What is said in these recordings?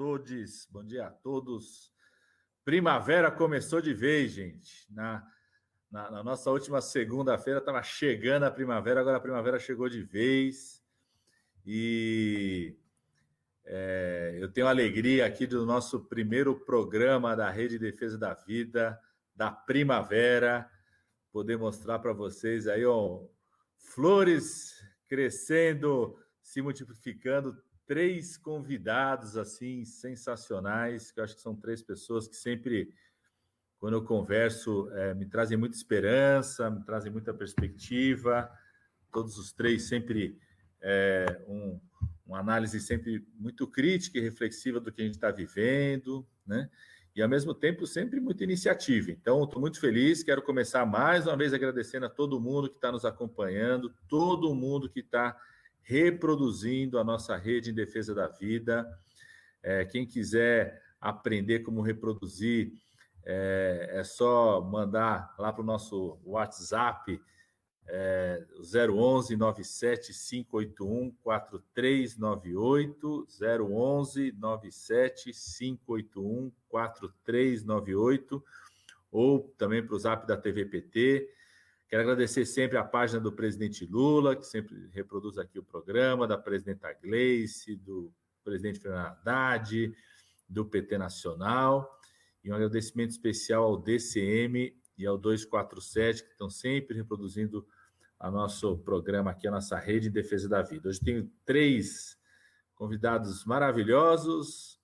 todos, bom dia a todos. Primavera começou de vez, gente. Na nossa última segunda-feira estava chegando a primavera, agora a primavera chegou de vez. E eu tenho alegria aqui do nosso primeiro programa da Rede de Defesa da Vida, da primavera, poder mostrar para vocês aí, ó, flores crescendo, se multiplicando, 3 convidados assim sensacionais, que eu acho que são 3 pessoas que sempre, quando eu converso, me trazem muita esperança, me trazem muita perspectiva. Todos os 3 sempre uma análise sempre muito crítica e reflexiva do que a gente está vivendo, né? E, ao mesmo tempo, sempre muita iniciativa. Então, estou muito feliz, quero começar mais uma vez agradecendo a todo mundo que está nos acompanhando, todo mundo que está reproduzindo a nossa rede em defesa da vida. Quem quiser aprender como reproduzir, é só mandar lá para o nosso WhatsApp, 011 97 581 4398, 011 97 581 4398, ou também para o Zap da TVPT. Quero agradecer sempre a página do presidente Lula, que sempre reproduz aqui o programa, da presidenta Gleice, do presidente Fernando Haddad, do PT Nacional, e um agradecimento especial ao DCM e ao 247, que estão sempre reproduzindo o nosso programa aqui, a nossa Rede de Defesa da Vida. Hoje tenho 3 convidados maravilhosos.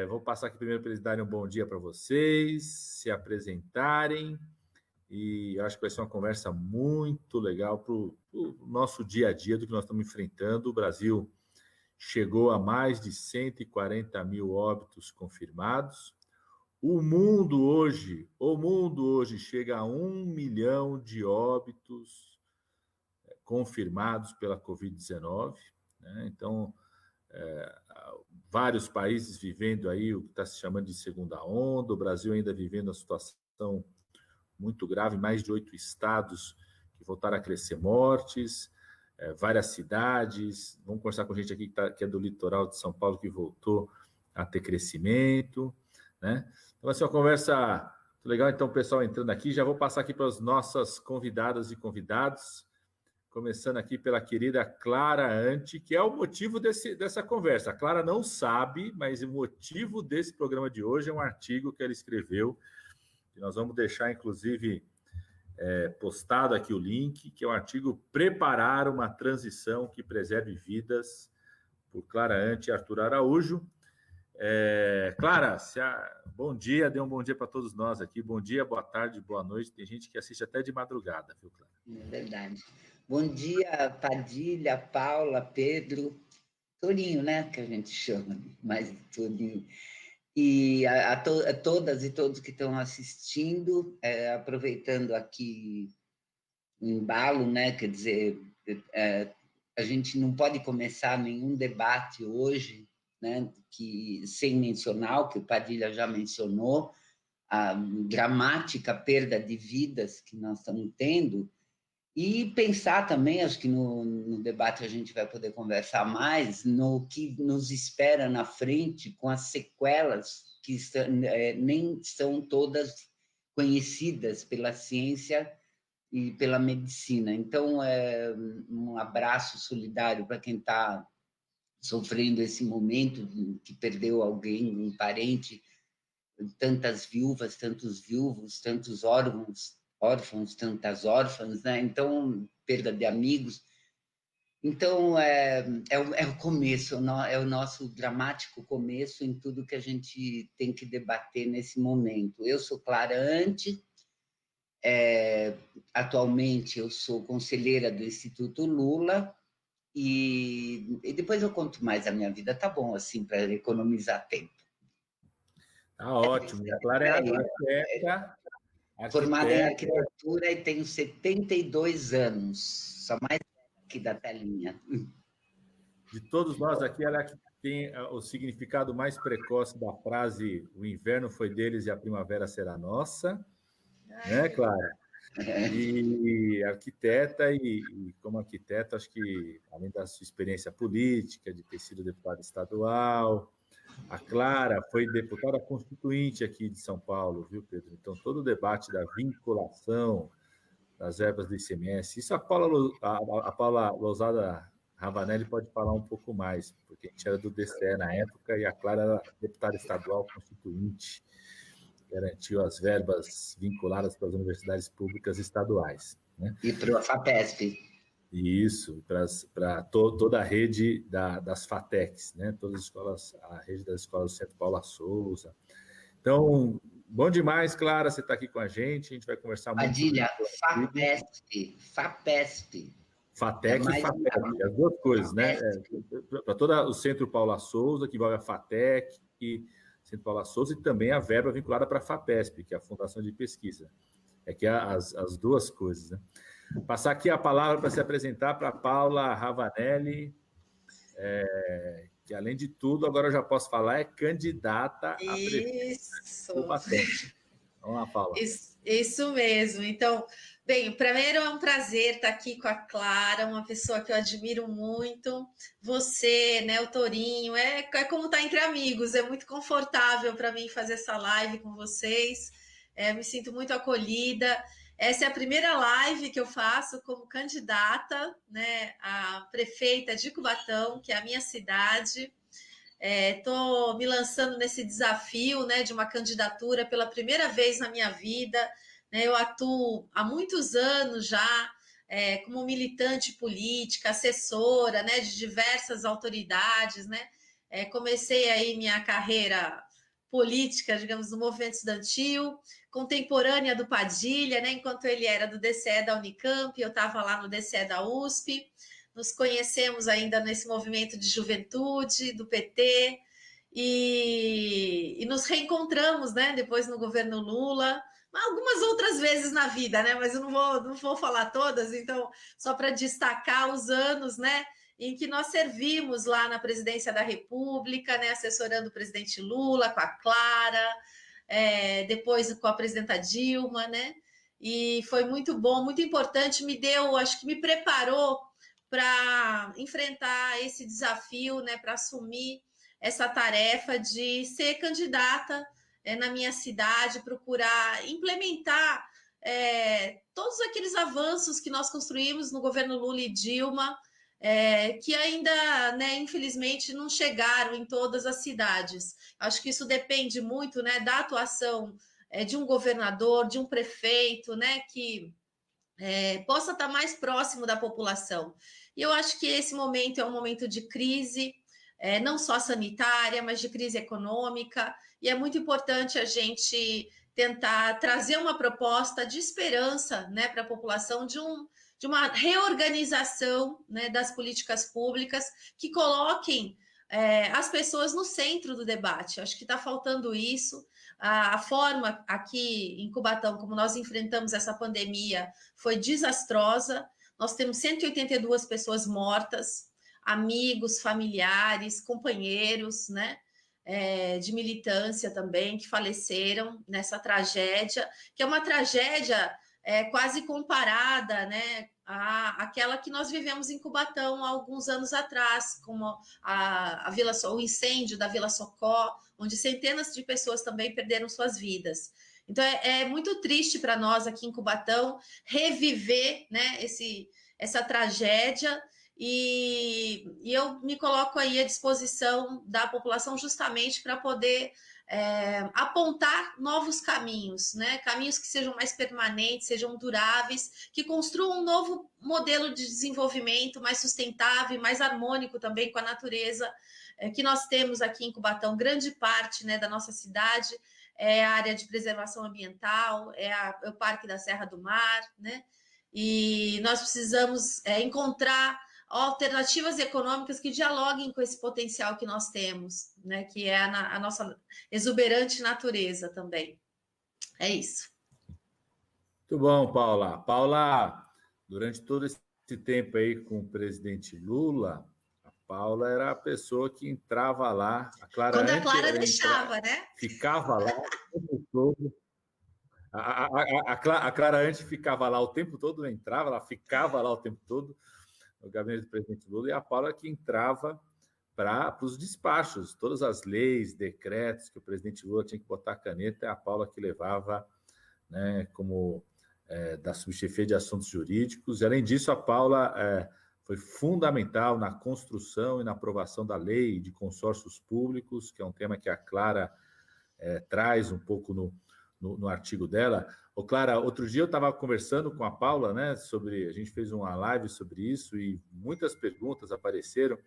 Vou passar aqui primeiro para eles darem um bom dia para vocês, se apresentarem, e eu acho que vai ser uma conversa muito legal para o nosso dia a dia do que nós estamos enfrentando. O Brasil chegou a mais de 140 mil óbitos confirmados. O mundo hoje chega a 1 milhão de óbitos confirmados pela Covid-19, né? Então, vários países vivendo aí o que está se chamando de segunda onda, o Brasil ainda vivendo uma situação muito grave, mais de 8 estados que voltaram a crescer mortes, várias cidades. Vamos conversar com gente aqui que é do litoral de São Paulo, que voltou a ter crescimento, né? Então vai ser uma conversa muito legal. Então, o pessoal entrando aqui, já vou passar aqui para as nossas convidadas e convidados, começando aqui pela querida Clara Anti, que é o motivo dessa conversa. A Clara não sabe, mas o motivo desse programa de hoje é um artigo que ela escreveu, que nós vamos deixar, inclusive, postado aqui o link, que é um artigo Preparar uma Transição que Preserve Vidas, por Clara Anti e Arthur Araújo. Clara, bom dia, dê um bom dia para todos nós aqui. Bom dia, boa tarde, boa noite. Tem gente que assiste até de madrugada, viu, Clara? É verdade. Bom dia, Padilha, Paula, Pedro, Torinho, né, que a gente chama, mas Torinho. E a todas e todos que estão assistindo, aproveitando aqui o embalo, né, quer dizer, a gente não pode começar nenhum debate hoje, né, sem mencionar o que o Padilha já mencionou, a dramática perda de vidas que nós estamos tendo, e pensar também, acho que no debate a gente vai poder conversar mais, no que nos espera na frente com as sequelas que nem são todas conhecidas pela ciência e pela medicina. Então, um abraço solidário para quem está sofrendo esse momento, que perdeu alguém, um parente, tantas viúvas, tantos viúvos, tantos órfãos, tantas órfãs, né? Então, perda de amigos. Então, é o começo, é o nosso dramático começo em tudo que a gente tem que debater nesse momento. Eu sou Clara Anti, atualmente eu sou conselheira do Instituto Lula, e depois eu conto mais a minha vida, tá bom, assim, para economizar tempo. Tá ótimo. A Clara é arquiteta. Formada em arquitetura e tenho 72 anos, só mais aqui da telinha. De todos nós aqui, ela é que tem o significado mais precoce da frase: o inverno foi deles e a primavera será nossa, né, Clara? E arquiteta, e como arquiteta, acho que, além da sua experiência política, de ter sido deputada estadual, A Clara foi deputada constituinte aqui de São Paulo, viu, Pedro? Então, todo o debate da vinculação das verbas do ICMS, isso a Paula Lousada Ravanelli pode falar um pouco mais, porque a gente era do DCE na época e a Clara era deputada estadual constituinte, garantiu as verbas vinculadas para as universidades públicas estaduais. Né? E para a FAPESP. Isso, para toda a rede das FATECs, né? Todas as escolas, a rede das escolas do Centro Paula Souza. Então, bom demais, Clara, você está aqui com a gente vai conversar muito. Padilha, FAPESP. FATEC e FAPESP, as duas coisas, né? Para todo o Centro Paula Souza, que envolve a FATEC, Centro Paula Souza, e também a verba vinculada para a FAPESP, que é a Fundação de Pesquisa. É que as duas coisas, né? Passar aqui a palavra para se apresentar para a Paula Ravanelli, que, além de tudo, agora eu já posso falar, é candidata a prefeita de Cubatão. Vamos lá, Paula. Isso mesmo. Então, bem, primeiro é um prazer estar aqui com a Clara, uma pessoa que eu admiro muito. Você, né, o Torinho, é como estar entre amigos, é muito confortável para mim fazer essa live com vocês. Me sinto muito acolhida. Essa é a primeira live que eu faço como candidata, né, a prefeita de Cubatão, que é a minha cidade. Estou me lançando nesse desafio, né, de uma candidatura pela primeira vez na minha vida. Né, eu atuo há muitos anos já como militante política, assessora, né, de diversas autoridades. Né? Comecei aí minha carreira política, digamos, no movimento estudantil, contemporânea do Padilha, né? Enquanto ele era do DCE da Unicamp, eu estava lá no DCE da USP. Nos conhecemos ainda nesse movimento de juventude do PT e nos reencontramos, né? Depois no governo Lula, algumas outras vezes na vida, né? Mas eu não vou falar todas, então só para destacar os anos, né? Em que nós servimos lá na presidência da República, né, assessorando o presidente Lula, com a Clara, depois com a presidenta Dilma, né? E foi muito bom, muito importante, acho que me preparou para enfrentar esse desafio, né, para assumir essa tarefa de ser candidata na minha cidade, procurar implementar todos aqueles avanços que nós construímos no governo Lula e Dilma, que ainda, né, infelizmente, não chegaram em todas as cidades. Acho que isso depende muito, né, da atuação de um governador, de um prefeito, né, que possa estar mais próximo da população. E eu acho que esse momento é um momento de crise, não só sanitária, mas de crise econômica, e é muito importante a gente tentar trazer uma proposta de esperança, né, para a população de uma reorganização, né, das políticas públicas que coloquem as pessoas no centro do debate. Acho que está faltando isso. A forma aqui em Cubatão, como nós enfrentamos essa pandemia, foi desastrosa. Nós temos 182 pessoas mortas, amigos, familiares, companheiros, né, de militância também, que faleceram nessa tragédia, que é uma tragédia quase comparada, né, àquela que nós vivemos em Cubatão há alguns anos atrás, como o incêndio da Vila Socó, onde centenas de pessoas também perderam suas vidas. Então, é muito triste para nós aqui em Cubatão reviver, né, essa tragédia, e eu me coloco aí à disposição da população justamente para poder apontar novos caminhos, né? Caminhos que sejam mais permanentes, sejam duráveis, que construam um novo modelo de desenvolvimento mais sustentável, mais harmônico também com a natureza que nós temos aqui em Cubatão. Grande parte, né, da nossa cidade é a área de preservação ambiental, é o Parque da Serra do Mar, né? E nós precisamos encontrar alternativas econômicas que dialoguem com esse potencial que nós temos, né? Que é a nossa exuberante natureza também. É isso. Muito bom, Paula. Paula, durante todo esse tempo aí com o presidente Lula, a Paula era a pessoa que entrava lá. A Clara, quando a Clara deixava, né? Ficava lá o tempo todo. A Clara antes ficava lá o tempo todo, não entrava, ela ficava lá o tempo todo no gabinete do presidente Lula, e a Paula que entrava para os despachos, todas as leis, decretos que o presidente Lula tinha que botar a caneta, é a Paula que levava, né, como da subchefia de assuntos jurídicos. E, além disso, a Paula foi fundamental na construção e na aprovação da lei de consórcios públicos, que é um tema que a Clara traz um pouco no artigo dela. Ô, Clara, outro dia eu estava conversando com a Paula, né, a gente fez uma live sobre isso e muitas perguntas apareceram.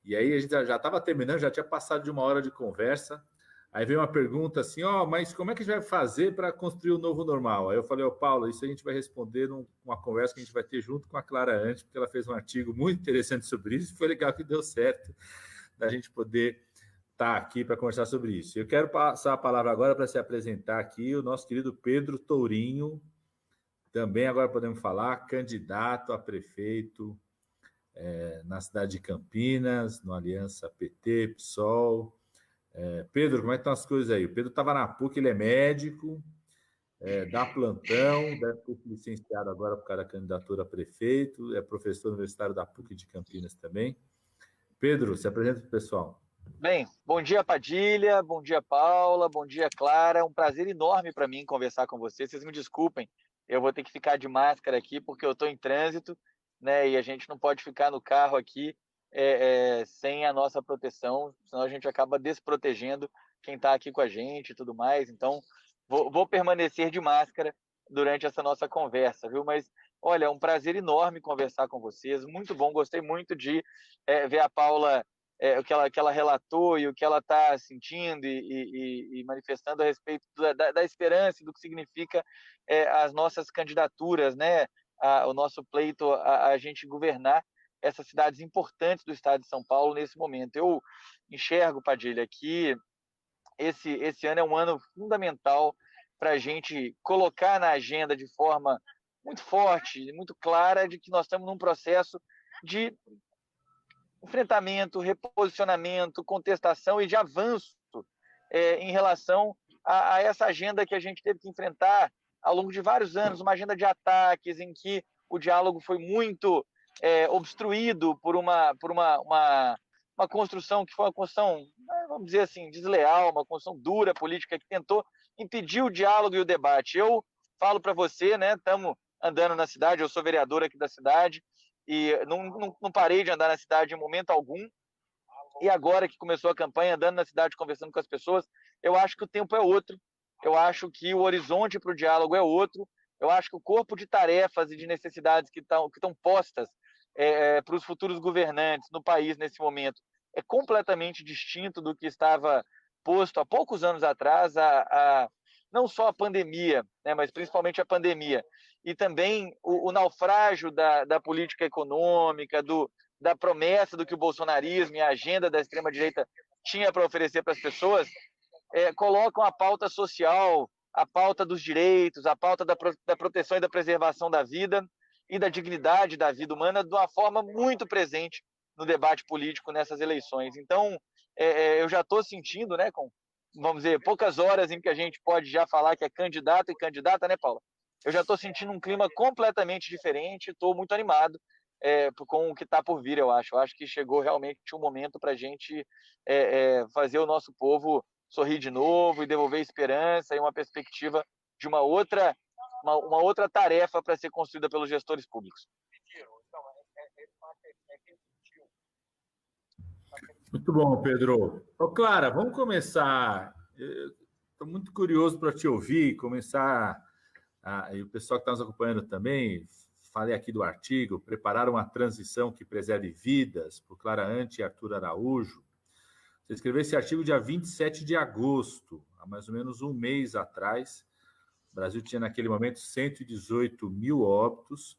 E aí a gente já estava terminando, já tinha passado de 1 hora de conversa. Aí veio uma pergunta assim, mas como é que a gente vai fazer para construir o novo normal? Aí eu falei, Paula, isso a gente vai responder numa conversa que a gente vai ter junto com a Clara antes, porque ela fez um artigo muito interessante sobre isso, e foi legal que deu certo da gente poder estar aqui para conversar sobre isso. Eu quero passar a palavra agora para se apresentar aqui o nosso querido Pedro Tourinho, também agora podemos falar, candidato a prefeito na cidade de Campinas, no Aliança PT, PSOL. Pedro, como é que estão as coisas aí? O Pedro estava na PUC, ele é médico, dá plantão, deve ter se licenciado agora por causa da candidatura a prefeito, é professor universitário da PUC de Campinas também. Pedro, se apresenta para o pessoal. Bem, bom dia, Padilha, bom dia, Paula, bom dia, Clara. Um prazer enorme para mim conversar com vocês. Vocês me desculpem, eu vou ter que ficar de máscara aqui porque eu estou em trânsito, né? E a gente não pode ficar no carro aqui sem a nossa proteção, senão a gente acaba desprotegendo quem está aqui com a gente e tudo mais. Então, vou permanecer de máscara durante essa nossa conversa, viu? Mas, olha, é um prazer enorme conversar com vocês, muito bom, gostei muito de ver a Paula, o que ela relatou e o que ela está sentindo e manifestando a respeito da esperança e do que significa as nossas candidaturas, né? O nosso pleito a gente governar essas cidades importantes do estado de São Paulo nesse momento. Eu enxergo, Padilha, que esse ano é um ano fundamental para a gente colocar na agenda de forma muito forte, muito clara, de que nós estamos num processo de enfrentamento, reposicionamento, contestação e de avanço em relação a essa agenda que a gente teve que enfrentar ao longo de vários anos, uma agenda de ataques em que o diálogo foi muito obstruído por uma construção que foi uma construção, vamos dizer assim, desleal, uma construção dura política que tentou impedir o diálogo e o debate. Eu falo para você, né, estamos andando na cidade, eu sou vereador aqui da cidade, e não parei de andar na cidade em momento algum, e agora que começou a campanha, andando na cidade, conversando com as pessoas, eu acho que o tempo é outro, eu acho que o horizonte para o diálogo é outro, eu acho que o corpo de tarefas e de necessidades que estão postas para os futuros governantes no país nesse momento é completamente distinto do que estava posto há poucos anos atrás, não só a pandemia, né, mas principalmente a pandemia, e também o naufrágio da política econômica, da promessa do que o bolsonarismo e a agenda da extrema-direita tinha para oferecer para as pessoas, colocam a pauta social, a pauta dos direitos, a pauta da proteção e da preservação da vida e da dignidade da vida humana de uma forma muito presente no debate político nessas eleições. Então, eu já estou sentindo, né, vamos dizer, poucas horas em que a gente pode já falar que é candidato e candidata, né, Paula? Eu já estou sentindo um clima completamente diferente, estou muito animado com o que está por vir, eu acho. Eu acho que chegou realmente um momento para a gente fazer o nosso povo sorrir de novo e devolver esperança e uma perspectiva de uma outra tarefa para ser construída pelos gestores públicos. Muito bom, Pedro. Clara, vamos começar. Estou muito curioso para te ouvir, começar. E o pessoal que está nos acompanhando também, falei aqui do artigo, preparar uma transição que preserve vidas, por Clara Ante e Arthur Araújo. Você escreveu esse artigo dia 27 de agosto, há mais ou menos um mês atrás. O Brasil tinha, naquele momento, 118 mil óbitos.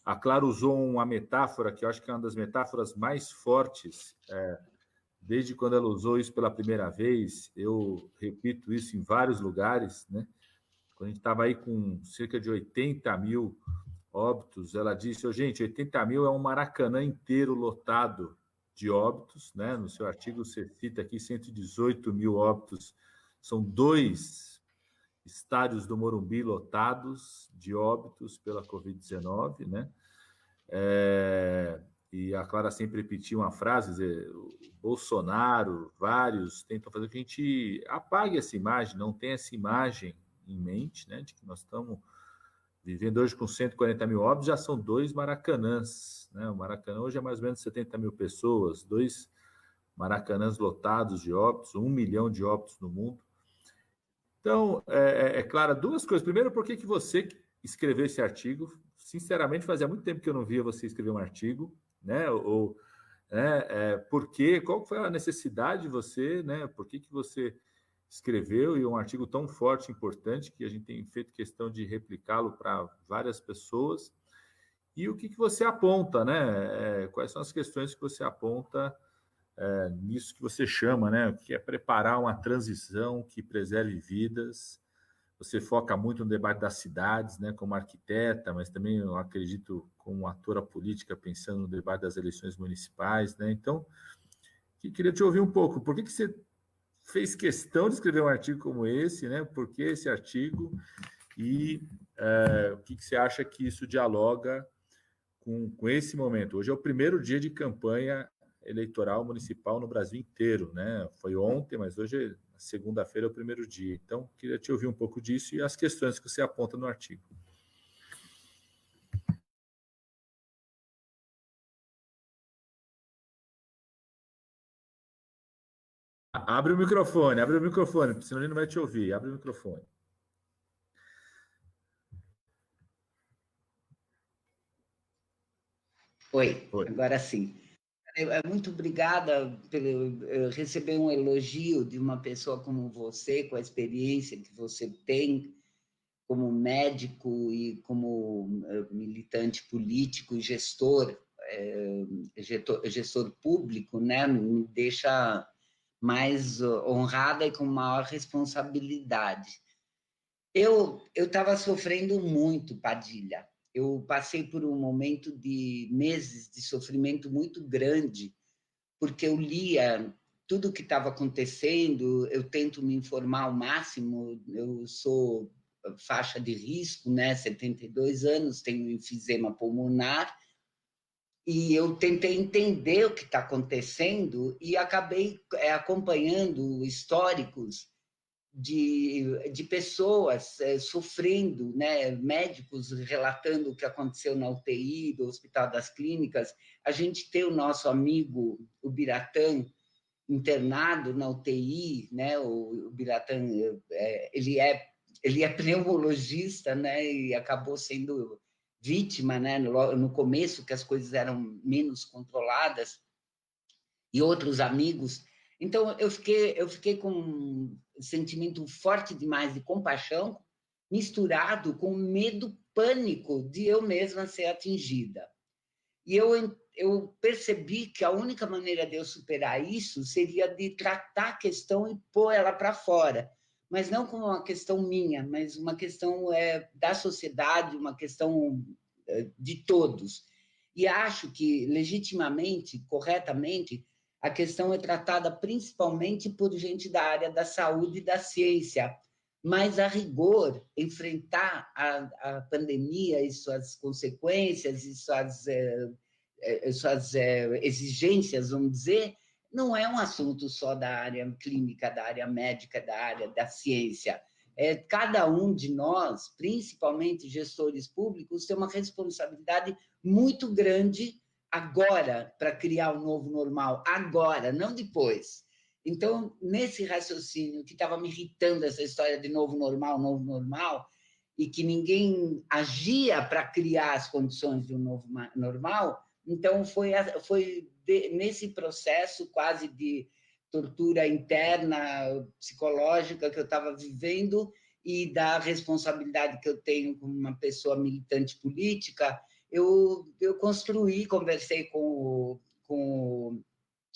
A Clara usou uma metáfora que eu acho que é uma das metáforas mais fortes, desde quando ela usou isso pela primeira vez. Eu repito isso em vários lugares, né? Quando a gente estava aí com cerca de 80 mil óbitos, ela disse, gente, 80 mil é um Maracanã inteiro lotado de óbitos, né? No seu artigo você cita aqui 118 mil óbitos, são 2 estádios do Morumbi lotados de óbitos pela Covid-19, né? e a Clara sempre repetia uma frase, dizer, o Bolsonaro, vários tentam fazer com que a gente apague essa imagem, não tenha essa imagem em mente, né, de que nós estamos vivendo hoje com 140 mil óbitos, já são 2 Maracanãs, né? O Maracanã hoje é mais ou menos 70 mil pessoas, 2 Maracanãs lotados de óbitos, 1 milhão de óbitos no mundo. Então, Clara, 2 coisas. Primeiro, por que você escreveu esse artigo? Sinceramente, fazia muito tempo que eu não via você escrever um artigo, né? Por quê? Qual foi a necessidade de você, né? Por que você escreveu, e um artigo tão forte e importante que a gente tem feito questão de replicá-lo para várias pessoas, e o que você aponta, né? Quais são as questões que você aponta nisso que você chama, né? Que é preparar uma transição que preserve vidas. Você foca muito no debate das cidades, né? Como arquiteta, mas também eu acredito como atora política, pensando no debate das eleições municipais, né? Então, queria te ouvir um pouco. Por que você fez questão de escrever um artigo como esse, né? Por que esse artigo? E o que você acha que isso dialoga com esse momento? Hoje é o primeiro dia de campanha eleitoral municipal no Brasil inteiro, né? Foi ontem, mas hoje, segunda-feira, é o primeiro dia. Então, queria te ouvir um pouco disso e as questões que você aponta no artigo. Abre o microfone, senão ele não vai te ouvir. Abre o microfone. Oi, agora sim. Muito obrigada por receber um elogio de uma pessoa como você, com a experiência que você tem como médico e como militante político e gestor público, né? Me deixa mais honrada e com maior responsabilidade. Eu estava sofrendo muito, Padilha. Eu passei por um momento de meses de sofrimento muito grande, porque eu lia tudo o que estava acontecendo, eu tento me informar ao máximo, eu sou faixa de risco, né? 72 anos, tenho enfisema pulmonar, e eu tentei entender o que está acontecendo e acabei acompanhando históricos de pessoas sofrendo, né? Médicos relatando o que aconteceu na UTI do Hospital das Clínicas. A gente tem o nosso amigo, o Biratã, internado na UTI, né? O Biratã, ele é pneumologista, né? E acabou sendo vítima, né? No começo, que as coisas eram menos controladas, e outros amigos. Então, eu fiquei com um sentimento forte demais de compaixão, misturado com medo, pânico de eu mesma ser atingida. E eu percebi que a única maneira de eu superar isso seria de tratar a questão e pôr ela para fora, mas não como uma questão minha, mas uma questão da sociedade, uma questão de todos. E acho que, legitimamente, corretamente, a questão é tratada principalmente por gente da área da saúde e da ciência, mas, a rigor, enfrentar a pandemia e suas consequências e suas exigências, vamos dizer, não é um assunto só da área clínica, da área médica, da área da ciência. Cada um de nós, principalmente gestores públicos, tem uma responsabilidade muito grande agora para criar um novo normal, agora, não depois. Então, nesse raciocínio que estava me irritando, essa história de novo normal, e que ninguém agia para criar as condições de um novo normal, então foi nesse processo quase de tortura interna, psicológica que eu estava vivendo e da responsabilidade que eu tenho como uma pessoa militante política, eu conversei com o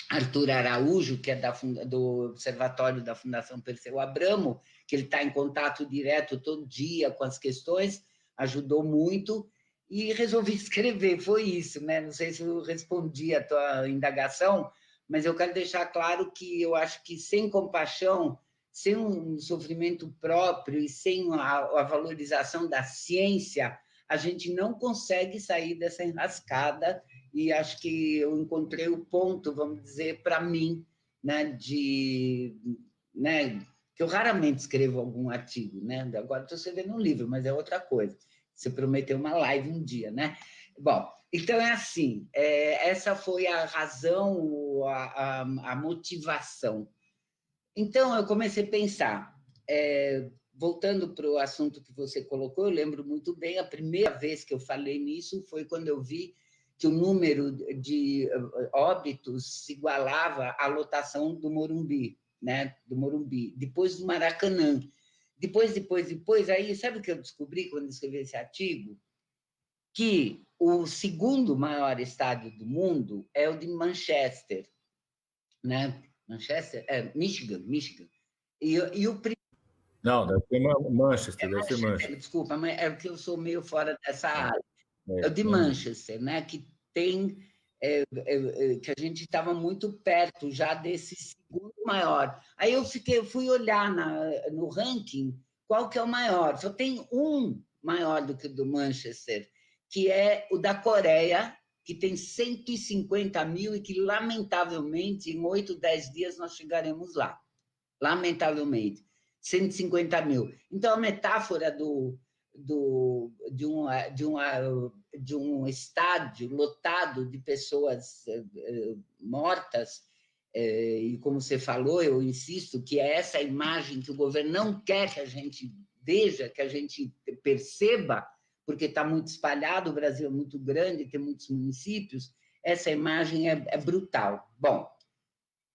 Arthur Araújo, que é do Observatório da Fundação Perseu Abramo, que ele está em contato direto todo dia com as questões, ajudou muito, e resolvi escrever, foi isso, né? Não sei se eu respondi a tua indagação, mas eu quero deixar claro que eu acho que sem compaixão, sem um sofrimento próprio e sem a valorização da ciência, a gente não consegue sair dessa enrascada e acho que eu encontrei o ponto, vamos dizer, para mim, né, né, que eu raramente escrevo algum artigo, né? Agora estou escrevendo um livro, mas é outra coisa. Você prometeu uma live um dia, né? Bom, então é assim, essa foi a razão, a motivação. Então eu comecei a pensar, voltando para o assunto que você colocou, eu lembro muito bem, a primeira vez que eu falei nisso foi quando eu vi que o número de óbitos se igualava à lotação do Morumbi, né? Do Morumbi, depois do Maracanã. Depois, aí, sabe o que eu descobri quando escrevi esse artigo? Que o segundo maior estádio do mundo é o de Manchester, né? Manchester? Michigan. E o Não, deve ser Manchester, deve ser Manchester. Desculpa, mas é porque eu sou meio fora dessa área. É o de Manchester, né? Que tem que a gente estava muito perto já desse segundo maior. Aí eu fui olhar no ranking qual que é o maior. Só tem um maior do que o do Manchester, que é o da Coreia, que tem 150 mil e que, lamentavelmente, em 8, 10 dias nós chegaremos lá. Lamentavelmente. 150 mil. Então, a metáfora de um estádio lotado de pessoas mortas, e como você falou, eu insisto que é essa imagem que o governo não quer que a gente veja, que a gente perceba, porque está muito espalhado, o Brasil é muito grande, tem muitos municípios, essa imagem é brutal. Bom,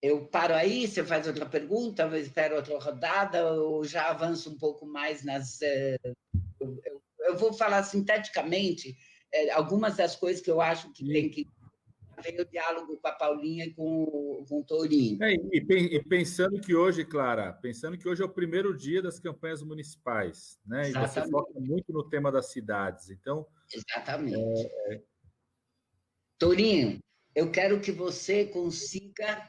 eu paro aí, você faz outra pergunta, eu espero outra rodada, ou já avanço um pouco mais nas... Eu vou falar sinteticamente algumas das coisas que eu acho que tem que ver o diálogo com a Paulinha e com o Tourinho. E pensando que hoje, Clara, pensando que hoje é o primeiro dia das campanhas municipais, né? Exatamente. E você foca muito no tema das cidades, então... Exatamente. Tourinho, eu quero que você consiga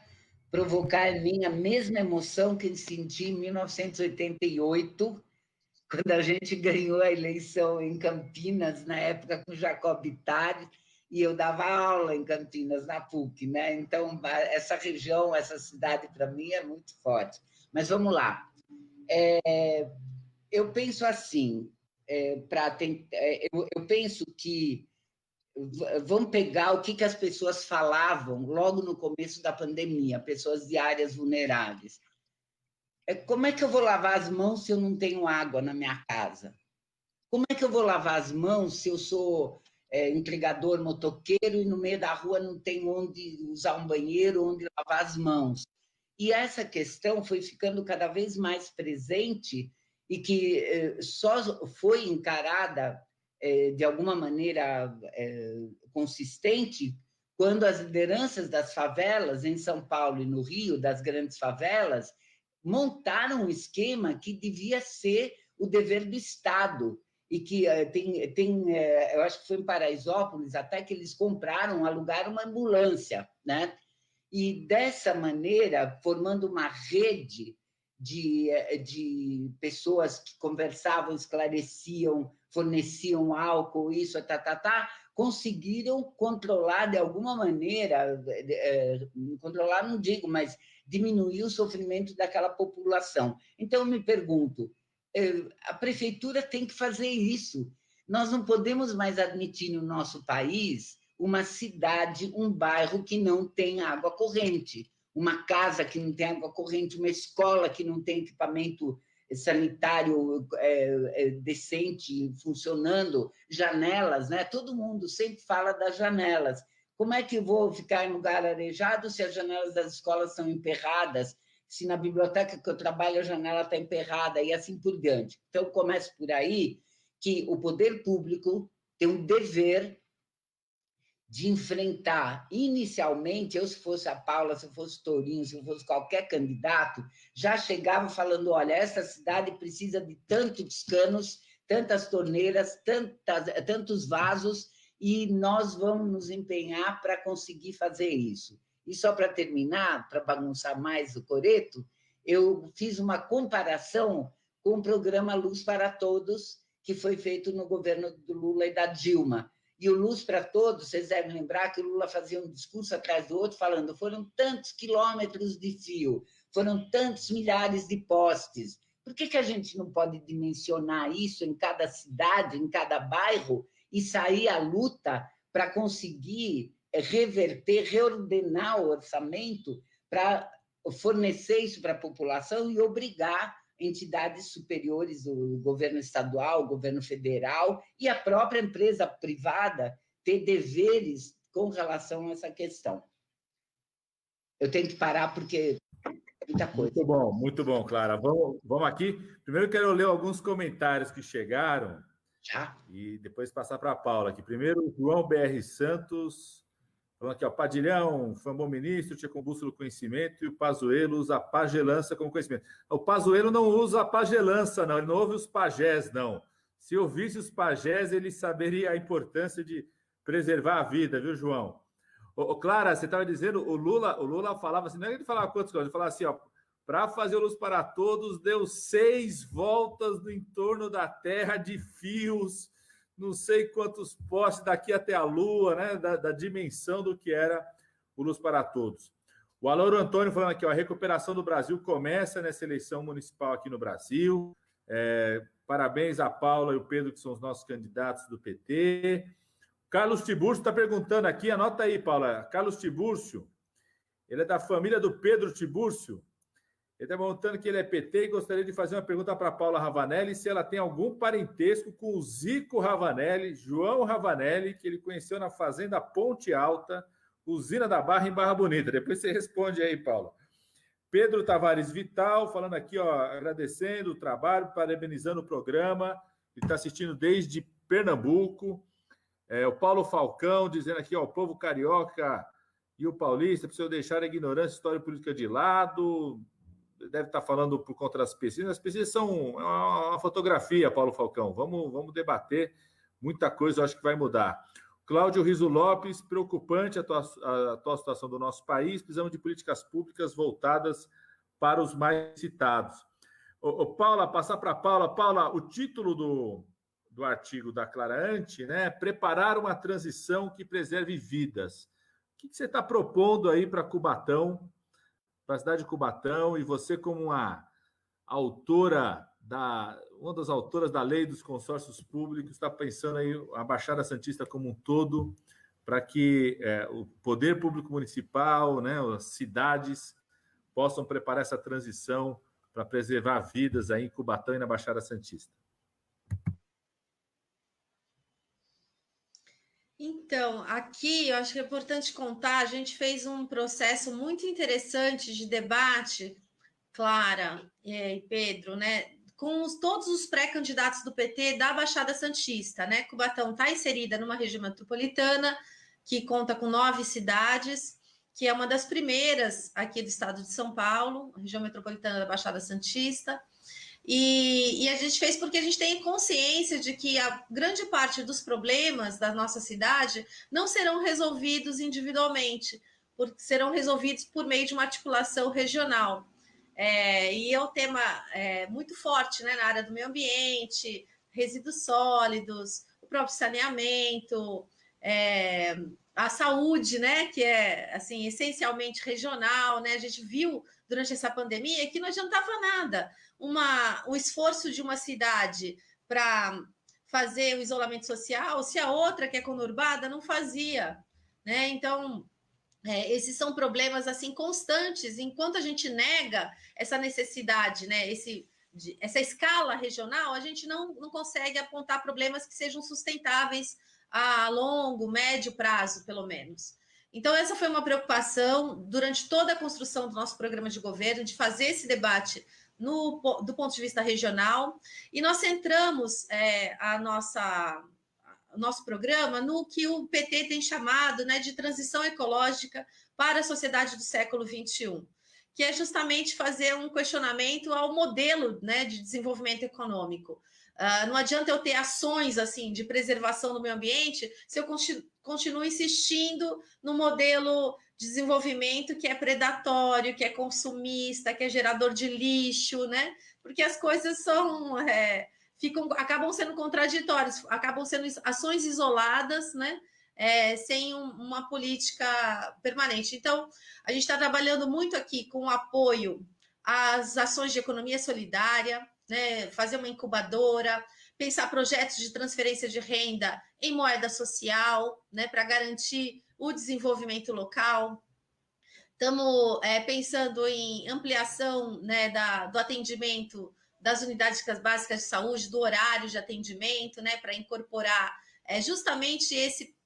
provocar em mim a mesma emoção que senti em 1988, quando a gente ganhou a eleição em Campinas, na época com Jacob Ittari, e eu dava aula em Campinas, na PUC, né? Então, essa região, essa cidade, para mim, é muito forte. Mas vamos lá. Eu penso assim, eu penso que vamos pegar o que as pessoas falavam logo no começo da pandemia, pessoas de áreas vulneráveis. Como é que eu vou lavar as mãos se eu não tenho água na minha casa? Como é que eu vou lavar as mãos se eu sou entregador motoqueiro e no meio da rua não tenho onde usar um banheiro, onde lavar as mãos? E essa questão foi ficando cada vez mais presente e que só foi encarada de alguma maneira consistente quando as lideranças das favelas, em São Paulo e no Rio, das grandes favelas, montaram um esquema que devia ser o dever do Estado, e que eu acho que foi em Paraisópolis, até que eles compraram, alugaram uma ambulância, né? E, dessa maneira, formando uma rede de pessoas que conversavam, esclareciam, forneciam álcool, isso, conseguiram controlar, de alguma maneira, controlar não digo, mas diminuir o sofrimento daquela população. Então, eu me pergunto, a prefeitura tem que fazer isso. Nós não podemos mais admitir no nosso país uma cidade, um bairro que não tem água corrente, uma casa que não tem água corrente, uma escola que não tem equipamento sanitário decente, funcionando, janelas, né? Todo mundo sempre fala das janelas. Como é que eu vou ficar em lugar arejado se as janelas das escolas são emperradas, se na biblioteca que eu trabalho a janela está emperrada e assim por diante? Então, começo por aí, que o poder público tem um dever de enfrentar, inicialmente, eu se fosse a Paula, se fosse o Tourinho, se fosse qualquer candidato, já chegava falando, olha, essa cidade precisa de tantos canos, tantas torneiras, tantos vasos, e nós vamos nos empenhar para conseguir fazer isso. E só para terminar, para bagunçar mais o coreto, eu fiz uma comparação com o programa Luz para Todos, que foi feito no governo do Lula e da Dilma. E o Luz para Todos, vocês devem lembrar que o Lula fazia um discurso atrás do outro, falando: foram tantos quilômetros de fio, foram tantos milhares de postes. Por que a gente não pode dimensionar isso em cada cidade, em cada bairro, e sair à luta para conseguir reverter, reordenar o orçamento para fornecer isso para a população e obrigar entidades superiores, o governo estadual, o governo federal e a própria empresa privada ter deveres com relação a essa questão. Eu tenho que parar porque é muita coisa. Muito bom, Clara. Vamos aqui. Primeiro eu quero ler alguns comentários que chegaram. Já? E depois passar para a Paula aqui. Primeiro, o João BR Santos, falando aqui, ó, Padilhão, foi um bom ministro, tinha com bússola do conhecimento, e o Pazuello usa a pagelança como conhecimento. O Pazuello não usa a pagelança, não, ele não ouve os pajés, não. Se ouvisse os pajés, ele saberia a importância de preservar a vida, viu, João? Clara, você estava dizendo, o Lula falava assim, não é que ele falava quantas coisas, ele falava assim, ó, para fazer Luz para Todos, deu 6 voltas no entorno da Terra de fios, não sei quantos postes daqui até a Lua, né? Da dimensão do que era o Luz para Todos. O Aloro Antônio falando aqui, ó, a recuperação do Brasil começa nessa eleição municipal aqui no Brasil. Parabéns a Paula e o Pedro, que são os nossos candidatos do PT. Carlos Tiburcio está perguntando aqui, anota aí, Paula. Carlos Tiburcio, ele é da família do Pedro Tiburcio. Ele está perguntando que ele é PT e gostaria de fazer uma pergunta para a Paula Ravanelli, se ela tem algum parentesco com o Zico Ravanelli, João Ravanelli, que ele conheceu na Fazenda Ponte Alta, usina da Barra, em Barra Bonita. Depois você responde aí, Paula. Pedro Tavares Vital, falando aqui, ó, agradecendo o trabalho, parabenizando o programa. Ele está assistindo desde Pernambuco. O Paulo Falcão dizendo aqui, ó, o povo carioca e o paulista precisam deixar a ignorância histórica e política de lado. Deve estar falando por conta das pesquisas. As pesquisas são uma fotografia, Paulo Falcão. Vamos debater. Muita coisa eu acho que vai mudar. Cláudio Riso Lopes, preocupante a atual situação do nosso país. Precisamos de políticas públicas voltadas para os mais citados. Paula, passar para a Paula. Paula, o título do artigo da Clara Ante, né? Preparar uma transição que preserve vidas. O que você está propondo aí para Cubatão, para a cidade de Cubatão, e você como uma das autoras da Lei dos Consórcios Públicos, está pensando aí a Baixada Santista como um todo, para que o poder público municipal, né, as cidades, possam preparar essa transição para preservar vidas aí em Cubatão e na Baixada Santista. Então, aqui eu acho que é importante contar, a gente fez um processo muito interessante de debate, Clara e Pedro, né, com todos os pré-candidatos do PT da Baixada Santista, né? Cubatão está inserida numa região metropolitana que conta com 9 cidades, que é uma das primeiras aqui do estado de São Paulo, a região metropolitana da Baixada Santista. E a gente fez porque a gente tem consciência de que a grande parte dos problemas da nossa cidade não serão resolvidos individualmente, serão resolvidos por meio de uma articulação regional. E é um tema muito forte, né, na área do meio ambiente, resíduos sólidos, o próprio saneamento, a saúde, né, que é assim, essencialmente regional, né? A gente viu durante essa pandemia que não adiantava nada o esforço de uma cidade para fazer o isolamento social se a outra, que é conurbada, não fazia, né? Então, esses são problemas assim constantes. Enquanto a gente nega essa necessidade, né, essa escala regional, a gente não consegue apontar problemas que sejam sustentáveis a longo, médio prazo, pelo menos. Então, essa foi uma preocupação durante toda a construção do nosso programa de governo, de fazer esse debate do ponto de vista regional, e nós centramos o nosso programa no que o PT tem chamado, né, de transição ecológica para a sociedade do século XXI, que é justamente fazer um questionamento ao modelo, né, de desenvolvimento econômico. Não adianta eu ter ações assim de preservação do meio ambiente se eu continuo insistindo no modelo de desenvolvimento que é predatório, que é consumista, que é gerador de lixo, né? Porque as coisas acabam sendo contraditórios, acabam sendo ações isoladas, né? Sem uma política permanente. Então, a gente está trabalhando muito aqui com o apoio às ações de economia solidária, né? Fazer uma incubadora, pensar projetos de transferência de renda em moeda social, né? Para garantir o desenvolvimento local. Estamos pensando em ampliação, né, do atendimento das unidades básicas de saúde, do horário de atendimento, né, para incorporar justamente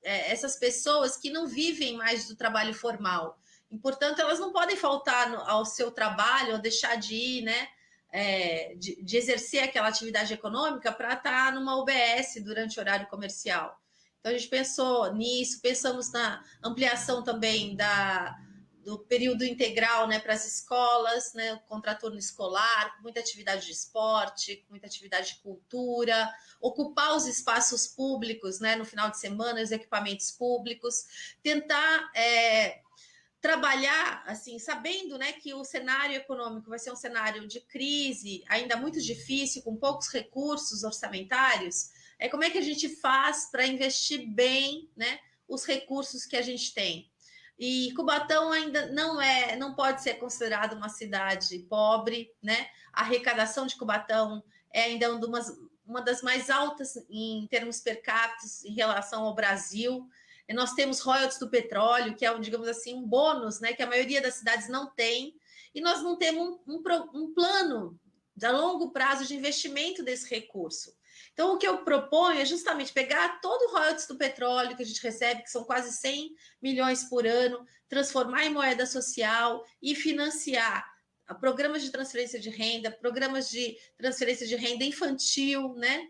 essas pessoas que não vivem mais do trabalho formal. E, portanto, elas não podem faltar ao seu trabalho ou deixar de ir, né, de exercer aquela atividade econômica para estar numa UBS durante o horário comercial. Então, a gente pensou nisso, pensamos na ampliação também do período integral, né, para as escolas, né, o contraturno escolar, muita atividade de esporte, muita atividade de cultura, ocupar os espaços públicos, né, no final de semana, os equipamentos públicos, tentar trabalhar, assim, sabendo, né, que o cenário econômico vai ser um cenário de crise, ainda muito difícil, com poucos recursos orçamentários, como é que a gente faz para investir bem, né, os recursos que a gente tem. E Cubatão ainda não pode ser considerada uma cidade pobre, né? A arrecadação de Cubatão é ainda uma das mais altas em termos per capita em relação ao Brasil. E nós temos royalties do petróleo, que é, digamos assim, um bônus, né? Que a maioria das cidades não tem. E nós não temos um plano de longo prazo de investimento desse recurso. Então, o que eu proponho é justamente pegar todo o royalties do petróleo que a gente recebe, que são quase 100 milhões por ano, transformar em moeda social e financiar programas de transferência de renda, programas de transferência de renda infantil, né,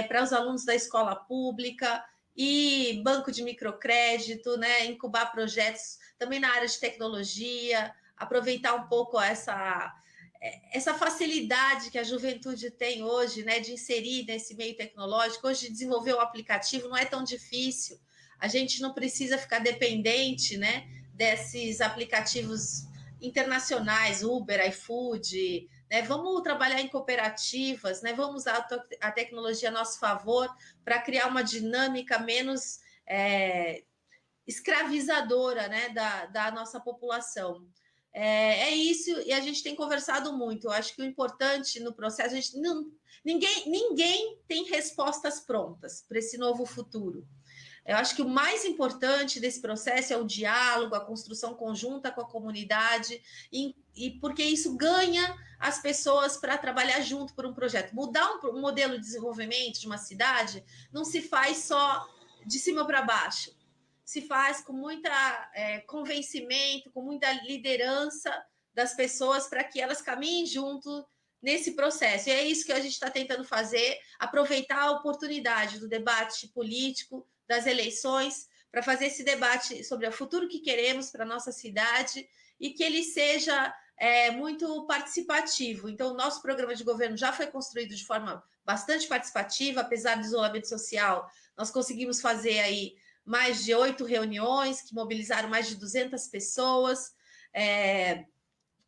para os alunos da escola pública, e banco de microcrédito, né, incubar projetos também na área de tecnologia, aproveitar um pouco essa facilidade que a juventude tem hoje, né, de inserir nesse meio tecnológico. Hoje, desenvolver um aplicativo não é tão difícil. A gente não precisa ficar dependente, né, desses aplicativos internacionais, Uber, iFood, né? Vamos trabalhar em cooperativas, né? Vamos usar a tecnologia a nosso favor para criar uma dinâmica menos escravizadora, né, da nossa população. Isso, e a gente tem conversado muito. Eu acho que o importante no processo, ninguém tem respostas prontas para esse novo futuro. Eu acho que o mais importante desse processo é o diálogo, a construção conjunta com a comunidade, e porque isso ganha as pessoas para trabalhar junto por um projeto. Mudar um modelo de desenvolvimento de uma cidade não se faz só de cima para baixo, se faz com muita convencimento, com muita liderança das pessoas para que elas caminhem junto nesse processo. E é isso que a gente está tentando fazer, aproveitar a oportunidade do debate político, das eleições, para fazer esse debate sobre o futuro que queremos para a nossa cidade e que ele seja muito participativo. Então, o nosso programa de governo já foi construído de forma bastante participativa, apesar do isolamento social, nós conseguimos fazer aí mais de 8 reuniões que mobilizaram mais de 200 pessoas,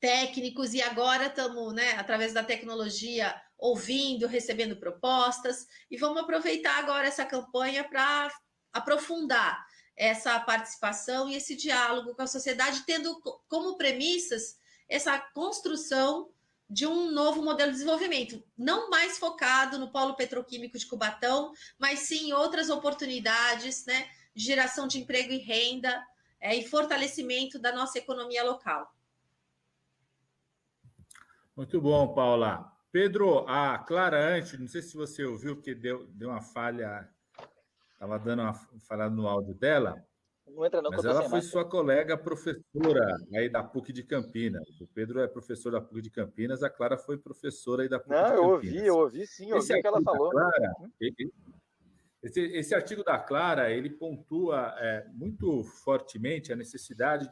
técnicos, e agora estamos, né, através da tecnologia, ouvindo, recebendo propostas, e vamos aproveitar agora essa campanha para aprofundar essa participação e esse diálogo com a sociedade, tendo como premissas essa construção de um novo modelo de desenvolvimento, não mais focado no polo petroquímico de Cubatão, mas sim em outras oportunidades, né, de geração de emprego e renda e fortalecimento da nossa economia local. Muito bom, Paula. Pedro, a Clara antes, não sei se você ouviu, porque deu uma falha, estava dando uma falha no áudio dela, não entra não, mas ela foi sua colega professora aí da PUC de Campinas. O Pedro é professor da PUC de Campinas, a Clara foi professora aí da PUC de Campinas. Eu ouvi sim, eu ouvi o que ela falou. Clara, esse artigo da Clara, ele pontua muito fortemente a necessidade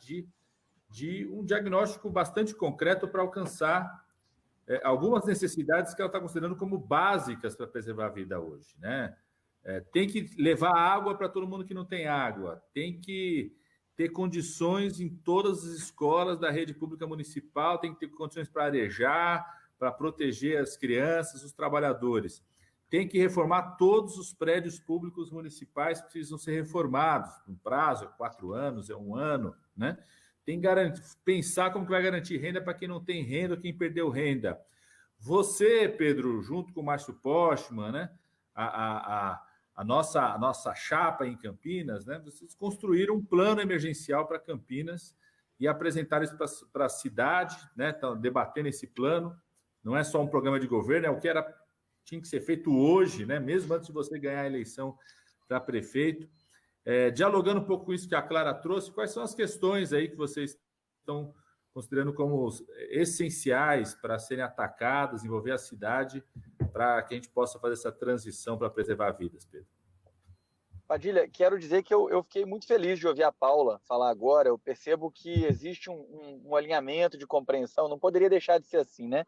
de um diagnóstico bastante concreto para alcançar algumas necessidades que ela está considerando como básicas para preservar a vida hoje, né? Tem que levar água para todo mundo que não tem água, tem que ter condições em todas as escolas da rede pública municipal, tem que ter condições para arejar, para proteger as crianças, os trabalhadores. tem que reformar todos os prédios públicos municipais que precisam ser reformados, um prazo, 4 anos, 1 ano, né? Tem que pensar como que vai garantir renda para quem não tem renda, quem perdeu renda. Você, Pedro, junto com o Márcio Postman, né? A nossa chapa em Campinas, né? Vocês construíram um plano emergencial para Campinas e apresentaram isso para a cidade, né? Estão debatendo esse plano. Não é só um programa de governo, é o que tinha que ser feito hoje, né? Mesmo antes de você ganhar a eleição para prefeito. Dialogando um pouco com isso que a Clara trouxe, quais são as questões aí que vocês estão considerando como essenciais para serem atacadas, envolver a cidade, para que a gente possa fazer essa transição para preservar vidas, Pedro? Padilha, quero dizer que eu fiquei muito feliz de ouvir a Paula falar agora. Eu percebo que existe um alinhamento de compreensão, não poderia deixar de ser assim, né?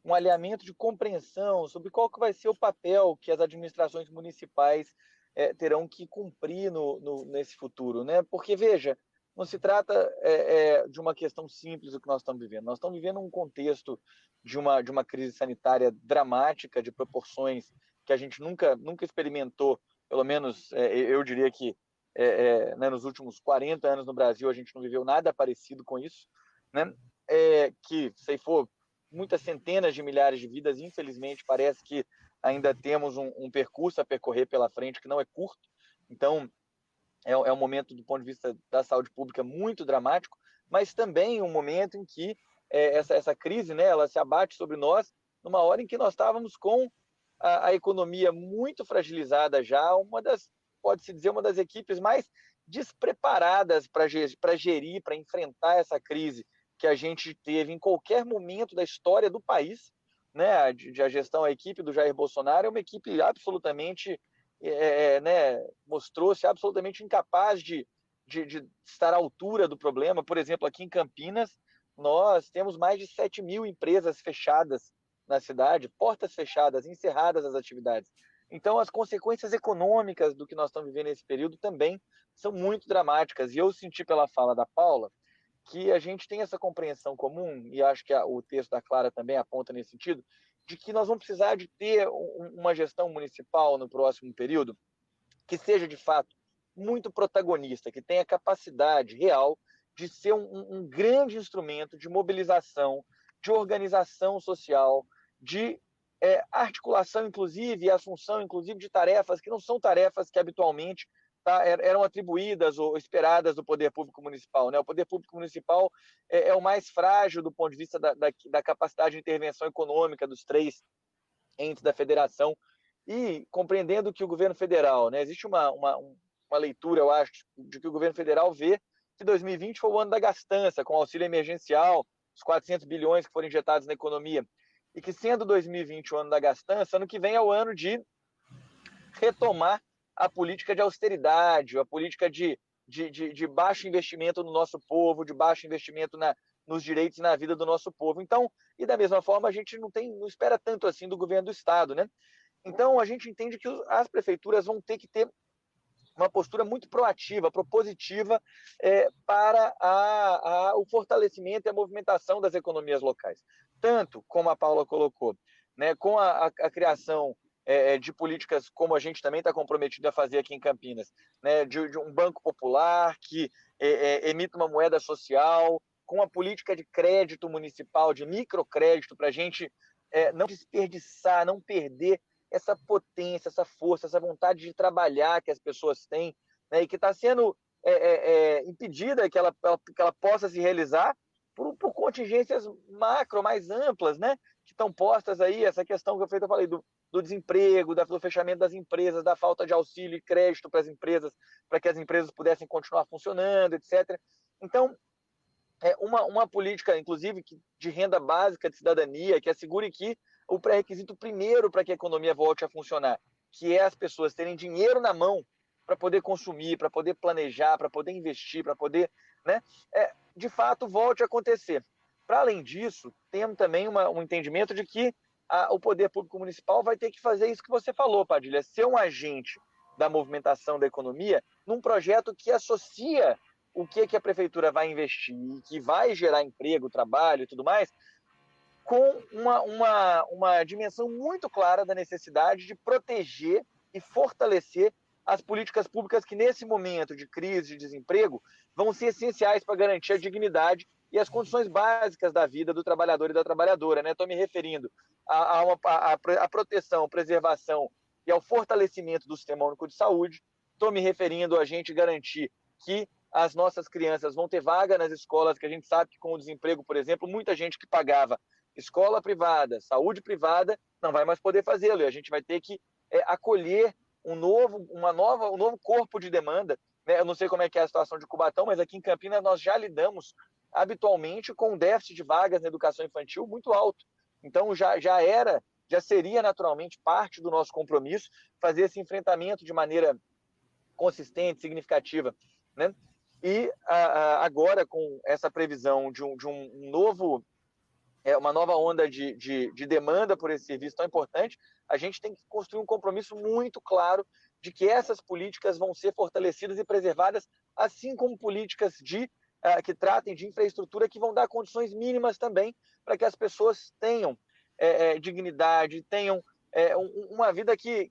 Um alinhamento de compreensão sobre qual que vai ser o papel que as administrações municipais terão que cumprir nesse futuro, né? Porque, veja, não se trata de uma questão simples do que nós estamos vivendo. Nós estamos vivendo um contexto de uma crise sanitária dramática, de proporções que a gente nunca experimentou, pelo menos eu diria que né, nos últimos 40 anos no Brasil a gente não viveu nada parecido com isso, né? Que ceifou muitas centenas de milhares de vidas. Infelizmente, parece que ainda temos um percurso a percorrer pela frente que não é curto. Então, é um momento, do ponto de vista da saúde pública, muito dramático, mas também um momento em que essa crise, né, ela se abate sobre nós numa hora em que nós estávamos com a economia muito fragilizada já, pode-se dizer, uma das equipes mais despreparadas para gerir, para enfrentar essa crise que a gente teve em qualquer momento da história do país, né? A gestão, a equipe do Jair Bolsonaro é uma equipe absolutamente, né, mostrou-se absolutamente incapaz de estar à altura do problema. Por exemplo, aqui em Campinas, nós temos mais de 7.000 empresas fechadas na cidade, portas fechadas, encerradas as atividades. Então, as consequências econômicas do que nós estamos vivendo nesse período também são muito dramáticas. E eu senti pela fala da Paula que a gente tem essa compreensão comum, e acho que o texto da Clara também aponta nesse sentido, de que nós vamos precisar de ter uma gestão municipal no próximo período que seja, de fato, muito protagonista, que tenha capacidade real de ser um grande instrumento de mobilização, de organização social, de articulação, inclusive, e assunção, inclusive, de tarefas que não são tarefas que habitualmente eram atribuídas ou esperadas do poder público municipal, né? O poder público municipal é o mais frágil do ponto de vista da capacidade de intervenção econômica dos 3 entes da federação, e compreendendo que o governo federal, né, existe uma leitura, eu acho, de que o governo federal vê que 2020 foi o ano da gastança, com o auxílio emergencial, os 400 bilhões que foram injetados na economia, e que, sendo 2020 o ano da gastança, ano que vem é o ano de retomar a política de austeridade, a política de baixo investimento no nosso povo, de baixo investimento nos direitos e na vida do nosso povo. Então, e da mesma forma, a gente não espera tanto assim do governo do Estado, né? Então, a gente entende que as prefeituras vão ter que ter uma postura muito proativa, propositiva para o fortalecimento e a movimentação das economias locais. Tanto, como a Paula colocou, né, com a criação de políticas, como a gente também está comprometido a fazer aqui em Campinas, né, de um banco popular que emita uma moeda social, com a política de crédito municipal, de microcrédito, para a gente não desperdiçar, não perder essa potência, essa força, essa vontade de trabalhar que as pessoas têm, né, e que está sendo impedida que ela possa se realizar por contingências macro, mais amplas, né, que estão postas aí, essa questão que eu falei do desemprego, do fechamento das empresas, da falta de auxílio e crédito para as empresas, para que as empresas pudessem continuar funcionando, etc. Então, uma política, inclusive, de renda básica de cidadania, que assegure que o pré-requisito primeiro para que a economia volte a funcionar, que é as pessoas terem dinheiro na mão para poder consumir, para poder planejar, para poder investir, para poder, né, de fato, volte a acontecer. Para além disso, temos também um entendimento de que o poder público municipal vai ter que fazer isso que você falou, Padilha, ser um agente da movimentação da economia num projeto que associa o que a prefeitura vai investir, que vai gerar emprego, trabalho e tudo mais, com uma dimensão muito clara da necessidade de proteger e fortalecer as políticas públicas que, nesse momento de crise, de desemprego, vão ser essenciais para garantir a dignidade e as condições básicas da vida do trabalhador e da trabalhadora. Estou me referindo à proteção, preservação e ao fortalecimento do Sistema Único de Saúde. Estou me referindo a gente garantir que as nossas crianças vão ter vaga nas escolas, que a gente sabe que com o desemprego, por exemplo, muita gente que pagava escola privada, saúde privada, não vai mais poder fazê-lo, e a gente vai ter que acolher um novo corpo de demanda. Eu não sei como é que é a situação de Cubatão, mas aqui em Campinas nós já lidamos habitualmente com um déficit de vagas na educação infantil muito alto. Então já seria naturalmente parte do nosso compromisso fazer esse enfrentamento de maneira consistente, significativa, né? E agora, com essa previsão de uma nova onda de demanda por esse serviço tão importante, a gente tem que construir um compromisso muito claro de que essas políticas vão ser fortalecidas e preservadas, assim como políticas que tratem de infraestrutura, que vão dar condições mínimas também para que as pessoas tenham dignidade, tenham uma vida que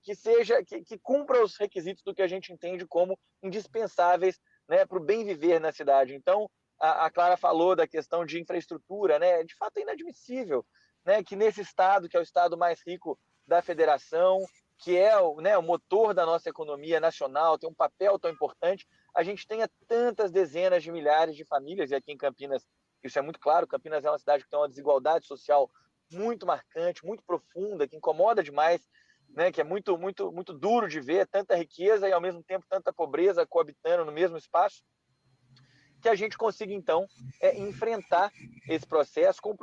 cumpra os requisitos do que a gente entende como indispensáveis, né, para o bem viver na cidade. Então, a Clara falou da questão de infraestrutura, né? De fato é inadmissível, né, que nesse estado, que é o estado mais rico da federação, que é o motor da nossa economia nacional, tem um papel tão importante, a gente tenha tantas dezenas de milhares de famílias, e aqui em Campinas isso é muito claro. Campinas é uma cidade que tem uma desigualdade social muito marcante, muito profunda, que incomoda demais, né, que é muito, muito, muito duro de ver tanta riqueza e, ao mesmo tempo, tanta pobreza coabitando no mesmo espaço, que a gente consiga, então, enfrentar esse processo com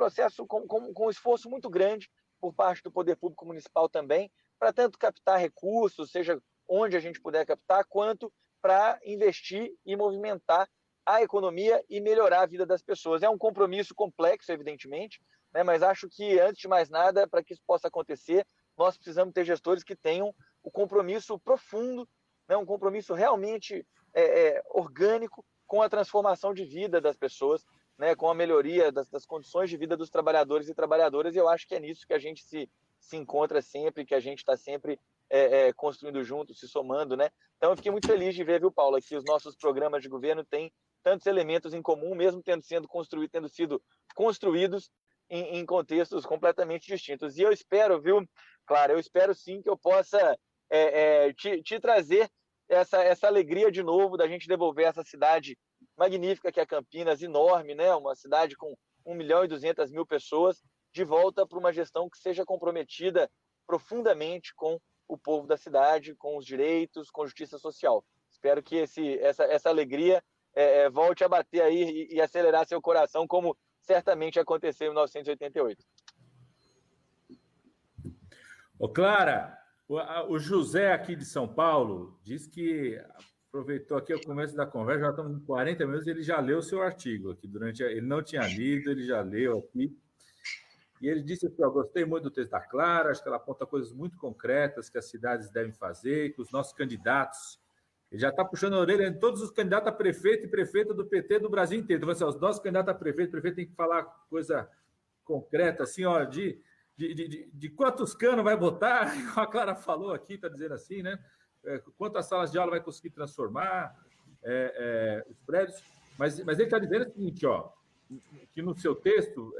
um esforço muito grande por parte do Poder Público Municipal também, para tanto captar recursos, seja onde a gente puder captar, quanto para investir e movimentar a economia e melhorar a vida das pessoas. É um compromisso complexo, evidentemente, né, mas acho que, antes de mais nada, para que isso possa acontecer, nós precisamos ter gestores que tenham o compromisso profundo, né, um compromisso realmente orgânico com a transformação de vida das pessoas, né, com a melhoria das condições de vida dos trabalhadores e trabalhadoras, e eu acho que é nisso que a gente se encontra sempre, que a gente está sempre construindo junto, se somando, né? Então eu fiquei muito feliz de ver, viu, Paula, que os nossos programas de governo têm tantos elementos em comum, mesmo tendo sido construídos em contextos completamente distintos. E eu espero, viu, Clara, eu espero sim que eu possa te trazer essa alegria de novo da gente devolver essa cidade magnífica que é Campinas, enorme, né? Uma cidade com 1.200.000 pessoas, de volta para uma gestão que seja comprometida profundamente com o povo da cidade, com os direitos, com justiça social. Espero que essa alegria volte a bater aí e acelerar seu coração, como certamente aconteceu em 1988. Ô, Clara, o José aqui de São Paulo diz que aproveitou aqui o começo da conversa, já estamos em 40 minutos, ele já leu o seu artigo aqui. Ele não tinha lido, ele já leu aqui. E ele disse que eu gostei muito do texto da Clara, acho que ela aponta coisas muito concretas que as cidades devem fazer, que os nossos candidatos... Ele já está puxando a orelha de todos os candidatos a prefeito e prefeita do PT do Brasil inteiro. Então, assim, os nossos candidatos a prefeito tem que falar coisa concreta, assim, ó, de quantos canos vai botar, como a Clara falou aqui, está dizendo assim, né? Quantas salas de aula vai conseguir transformar os prédios. Mas ele está dizendo o seguinte, ó, que no seu texto...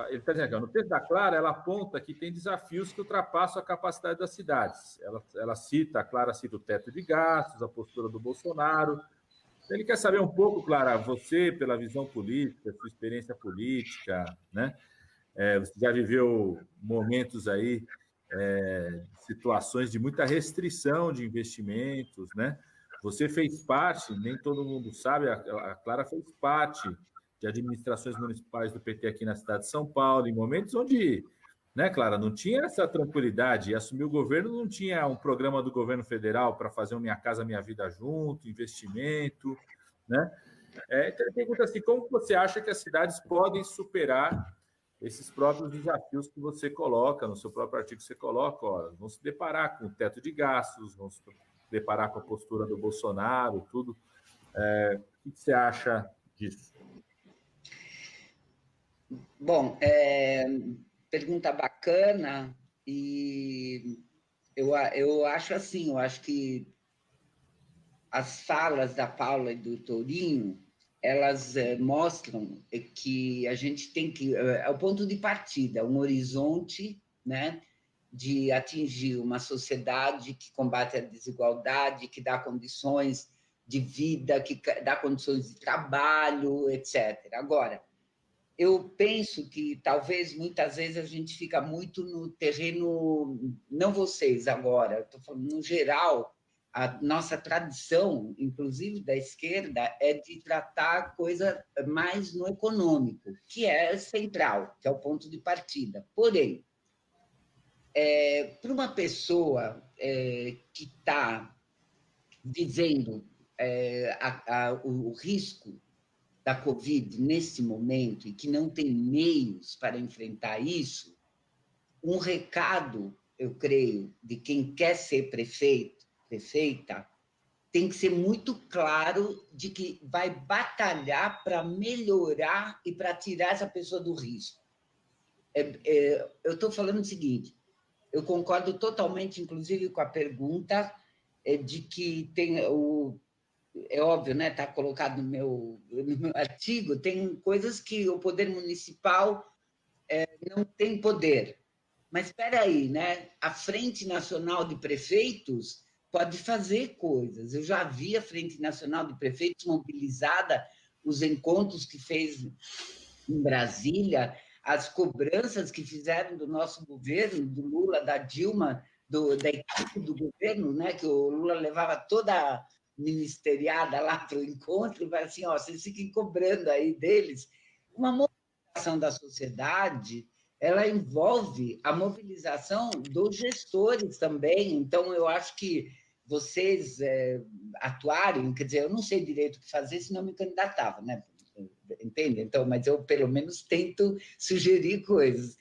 ele está dizendo que no texto da Clara, ela aponta que tem desafios que ultrapassam a capacidade das cidades. A Clara cita o teto de gastos, a postura do Bolsonaro. Ele quer saber um pouco, Clara, você, pela visão política, sua experiência política, né? Você já viveu momentos aí, situações de muita restrição de investimentos, né? Você fez parte, nem todo mundo sabe, a Clara fez parte de administrações municipais do PT aqui na cidade de São Paulo, em momentos onde, né, Clara, não tinha essa tranquilidade, e assumir o governo não tinha um programa do governo federal para fazer o Minha Casa Minha Vida junto, investimento, né? Então ele pergunta assim, como você acha que as cidades podem superar esses próprios desafios que você coloca, no seu próprio artigo você coloca, ó, vão se deparar com o teto de gastos, vão se deparar com a postura do Bolsonaro, tudo. O que você acha disso? Bom, pergunta bacana, e eu acho assim, eu acho que as falas da Paula e do Tourinho, elas mostram que a gente tem que, é o ponto de partida, um horizonte, né, de atingir uma sociedade que combate a desigualdade, que dá condições de vida, que dá condições de trabalho, etc. Agora, eu penso que talvez muitas vezes a gente fica muito no terreno, não vocês agora, estou falando no geral, a nossa tradição, inclusive da esquerda, é de tratar a coisa mais no econômico, que é central, que é o ponto de partida. Porém, para uma pessoa que está vivendo o risco da Covid nesse momento e que não tem meios para enfrentar isso, um recado, eu creio, de quem quer ser prefeito, prefeita, tem que ser muito claro de que vai batalhar para melhorar e para tirar essa pessoa do risco. Eu estou falando o seguinte, eu concordo totalmente, inclusive, com a pergunta de que tem é óbvio, né? Está colocado no meu artigo, tem coisas que o poder municipal não tem poder. Mas espera aí, né? A Frente Nacional de Prefeitos pode fazer coisas. Eu já vi a Frente Nacional de Prefeitos mobilizada, os encontros que fez em Brasília, as cobranças que fizeram do nosso governo, do Lula, da Dilma, da equipe do governo, né? Que o Lula levava toda a ministeriada lá para o encontro e falava assim, ó, vocês fiquem cobrando aí deles. Uma mobilização da sociedade, ela envolve a mobilização dos gestores também. Então, eu acho que vocês atuarem, quer dizer, eu não sei direito o que fazer, senão me candidatava, né? Entende? Então, mas eu pelo menos tento sugerir coisas.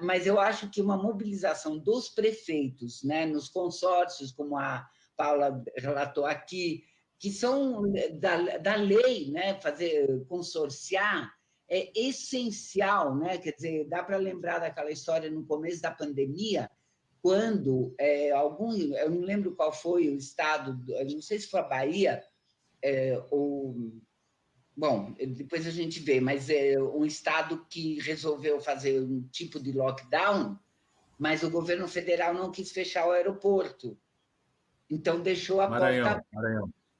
Mas eu acho que uma mobilização dos prefeitos, né, nos consórcios, como a Paula relatou aqui, que são da lei, né, fazer consorciar, é essencial, né? Quer dizer, dá para lembrar daquela história no começo da pandemia, quando eu não lembro qual foi o estado, eu não sei se foi a Bahia, ou bom, depois a gente vê, mas é um estado que resolveu fazer um tipo de lockdown, mas o governo federal não quis fechar o aeroporto. Então deixou a porta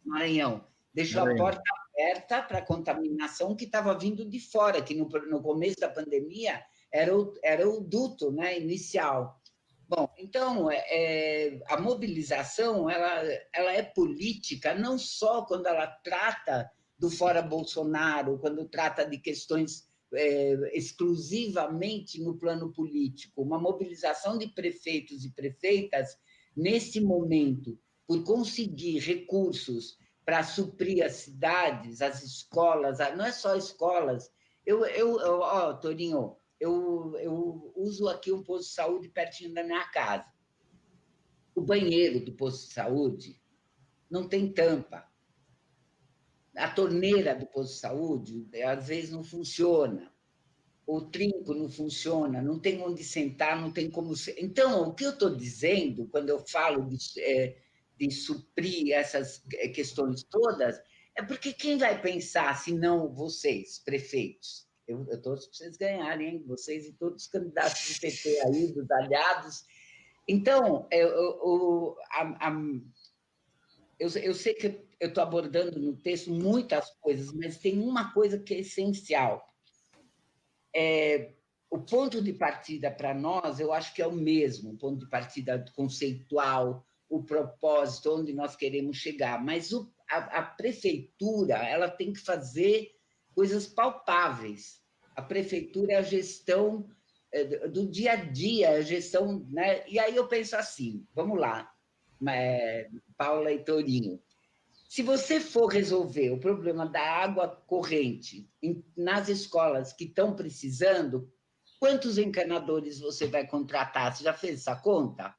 Maranhão, deixou a porta aberta para a contaminação que estava vindo de fora, que no começo da pandemia era o duto, né, inicial. Bom, então a mobilização ela é política não só quando ela trata do fora Bolsonaro, quando trata de questões exclusivamente no plano político. Uma mobilização de prefeitos e prefeitas nesse momento por conseguir recursos para suprir as cidades, as escolas, não é só escolas. Torinho, eu uso aqui um posto de saúde pertinho da minha casa. O banheiro do posto de saúde não tem tampa. A torneira do posto de saúde, às vezes, não funciona. O trinco não funciona, não tem onde sentar, não tem como... Então, o que eu estou dizendo, quando eu falo de suprir essas questões todas, é porque quem vai pensar, se não vocês, prefeitos? Eu torço para vocês ganharem, hein? Vocês e todos os candidatos do PT aí, dos aliados. Então, eu sei que eu estou abordando no texto muitas coisas, mas tem uma coisa que é essencial. O ponto de partida para nós, eu acho que é o mesmo, o ponto de partida conceitual, o propósito, onde nós queremos chegar, mas a prefeitura ela tem que fazer coisas palpáveis. A prefeitura é a gestão do dia a dia, a gestão, né? E aí eu penso assim, vamos lá, Paula e Tourinho, se você for resolver o problema da água corrente nas escolas que estão precisando, quantos encanadores você vai contratar? Você já fez essa conta?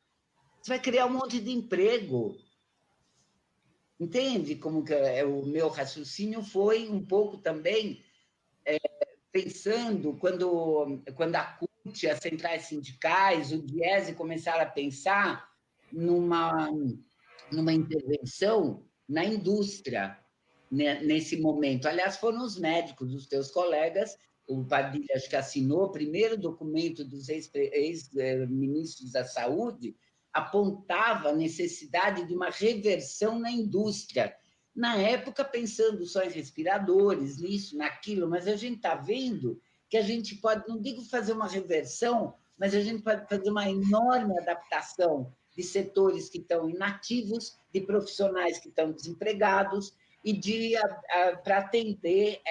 Você vai criar um monte de emprego. Entende como que o meu raciocínio foi um pouco também pensando, quando a CUT, as centrais sindicais, o Diese começaram a pensar numa intervenção na indústria, né, nesse momento. Aliás, foram os médicos, os teus colegas, o Padilha acho que assinou o primeiro documento dos ex-ministros da Saúde, apontava a necessidade de uma reversão na indústria. Na época, pensando só em respiradores, nisso, naquilo, mas a gente está vendo que a gente pode, não digo fazer uma reversão, mas a gente pode fazer uma enorme adaptação de setores que estão inativos, de profissionais que estão desempregados, e para atender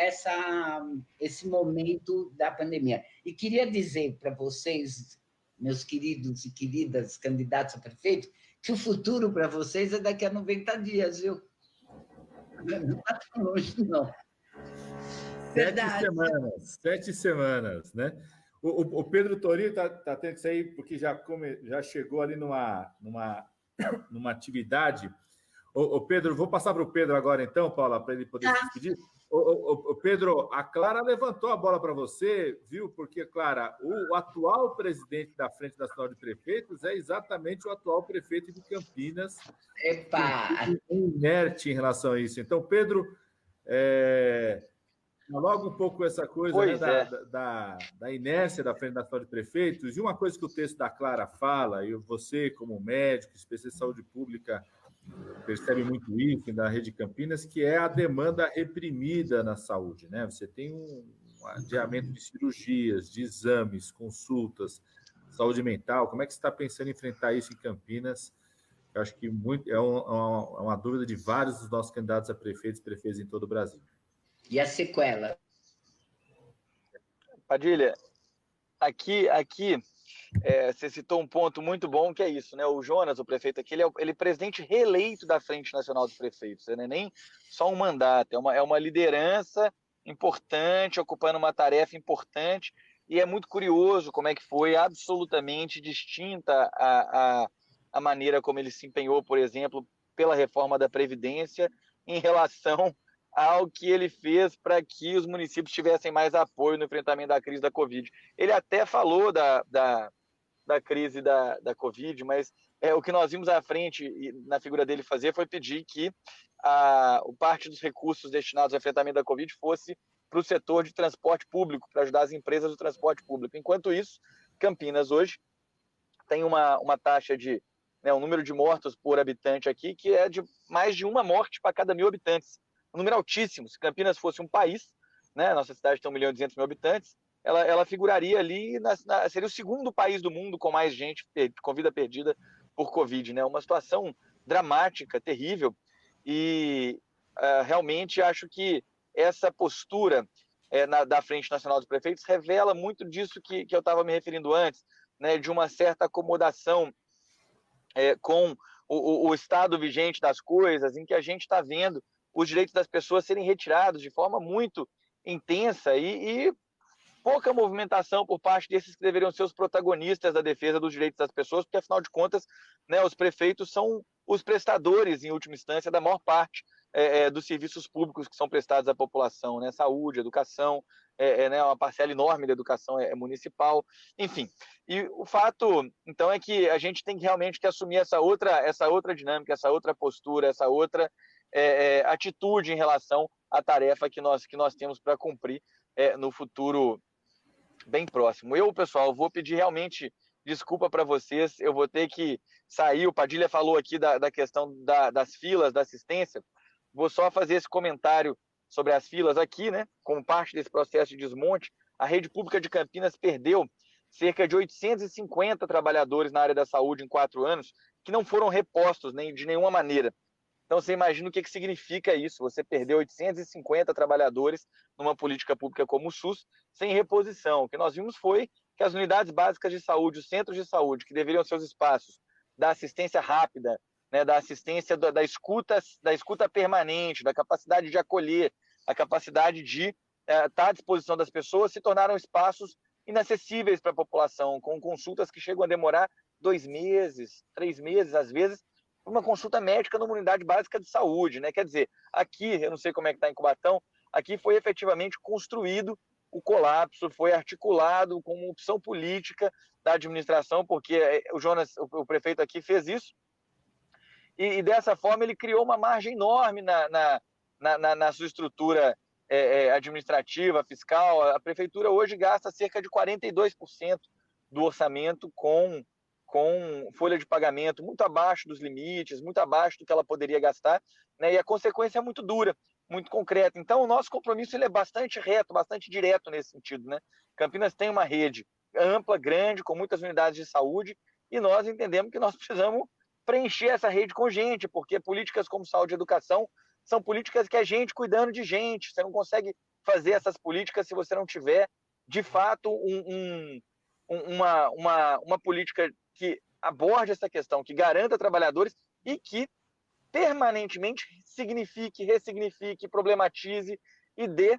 esse momento da pandemia. E queria dizer para vocês, meus queridos e queridas candidatos a prefeito, que o futuro para vocês é daqui a 90 dias, viu? Não está tão longe, não. Verdade. 7 semanas, né? O Pedro Torinho está tendo que sair porque já chegou ali numa atividade. O Pedro, vou passar para o Pedro agora, então, Paula, para ele poder se despedir. O Pedro, a Clara levantou a bola para você, viu? Porque, Clara, o atual presidente da Frente Nacional de Prefeitos é exatamente o atual prefeito de Campinas. Epa! Inerte em relação a isso. Então, Pedro, logo um pouco essa coisa, né, da inércia da Frente Nacional de Prefeitos, e uma coisa que o texto da Clara fala, e você, como médico, especialista em saúde pública, percebe muito isso na Rede Campinas, que é a demanda reprimida na saúde, né? Você tem um adiamento de cirurgias, de exames, consultas, saúde mental. Como é que você está pensando em enfrentar isso em Campinas? Eu acho que é uma dúvida de vários dos nossos candidatos a prefeitos e prefeitos em todo o Brasil. E a sequela? Padilha, aqui você citou um ponto muito bom, que é isso, né? O Jonas, o prefeito aqui, ele é presidente reeleito da Frente Nacional dos Prefeitos, não é nem só um mandato, é uma liderança importante, ocupando uma tarefa importante, e é muito curioso como é que foi absolutamente distinta a maneira como ele se empenhou, por exemplo, pela reforma da Previdência, em relação ao que ele fez para que os municípios tivessem mais apoio no enfrentamento da crise da Covid. Ele até falou da crise da Covid, mas o que nós vimos à frente na figura dele fazer foi pedir que parte dos recursos destinados ao enfrentamento da Covid fosse para o setor de transporte público, para ajudar as empresas do transporte público. Enquanto isso, Campinas hoje tem uma taxa de, um número de mortos por habitante aqui que é de mais de uma morte para cada 1.000 habitantes. Um número altíssimo. Se Campinas fosse um país, né, nossa cidade tem 1.200.000 habitantes, ela figuraria ali, seria o segundo país do mundo com mais gente com vida perdida por Covid, né? Uma situação dramática, terrível, e realmente acho que essa postura da Frente Nacional dos Prefeitos revela muito disso que eu estava me referindo antes, né, de uma certa acomodação com o estado vigente das coisas, em que a gente está vendo os direitos das pessoas serem retirados de forma muito intensa e pouca movimentação por parte desses que deveriam ser os protagonistas da defesa dos direitos das pessoas, porque, afinal de contas, né, os prefeitos são os prestadores, em última instância, da maior parte dos serviços públicos que são prestados à população, né? Saúde, educação, né, uma parcela enorme da educação é municipal, enfim. E o fato, então, é que a gente tem realmente que assumir essa outra dinâmica, essa outra postura, essa outra atitude em relação à tarefa que nós temos para cumprir no futuro bem próximo. Pessoal, vou pedir realmente desculpa para vocês, eu vou ter que sair. O Padilha falou aqui da questão das filas, da assistência. Vou só fazer esse comentário sobre as filas aqui, né? Como parte desse processo de desmonte, a rede pública de Campinas perdeu cerca de 850 trabalhadores na área da saúde em 4 anos, que não foram repostos de nenhuma maneira. Então, você imagina o que significa isso, você perder 850 trabalhadores numa política pública como o SUS, sem reposição. O que nós vimos foi que as unidades básicas de saúde, os centros de saúde, que deveriam ser os espaços da assistência rápida, né, da assistência da escuta permanente, da capacidade de acolher, a capacidade de estar à disposição das pessoas, se tornaram espaços inacessíveis para a população, com consultas que chegam a demorar 2 meses, 3 meses, às vezes, uma consulta médica numa unidade básica de saúde, né? Quer dizer, aqui, eu não sei como é que está em Cubatão, aqui foi efetivamente construído o colapso foi articulado como opção política da administração, porque o Jonas, o prefeito aqui, fez isso, e dessa forma ele criou uma margem enorme na sua estrutura administrativa, fiscal. A prefeitura hoje gasta cerca de 42% do orçamento com folha de pagamento muito abaixo dos limites, muito abaixo do que ela poderia gastar, né? E a consequência é muito dura, muito concreta. Então, o nosso compromisso ele é bastante reto, bastante direto nesse sentido, né? Campinas tem uma rede ampla, grande, com muitas unidades de saúde, e nós entendemos que nós precisamos preencher essa rede com gente, porque políticas como saúde e educação são políticas que é gente cuidando de gente. Você não consegue fazer essas políticas se você não tiver, de fato, uma política que aborde essa questão, que garanta trabalhadores e que permanentemente signifique, ressignifique, problematize e dê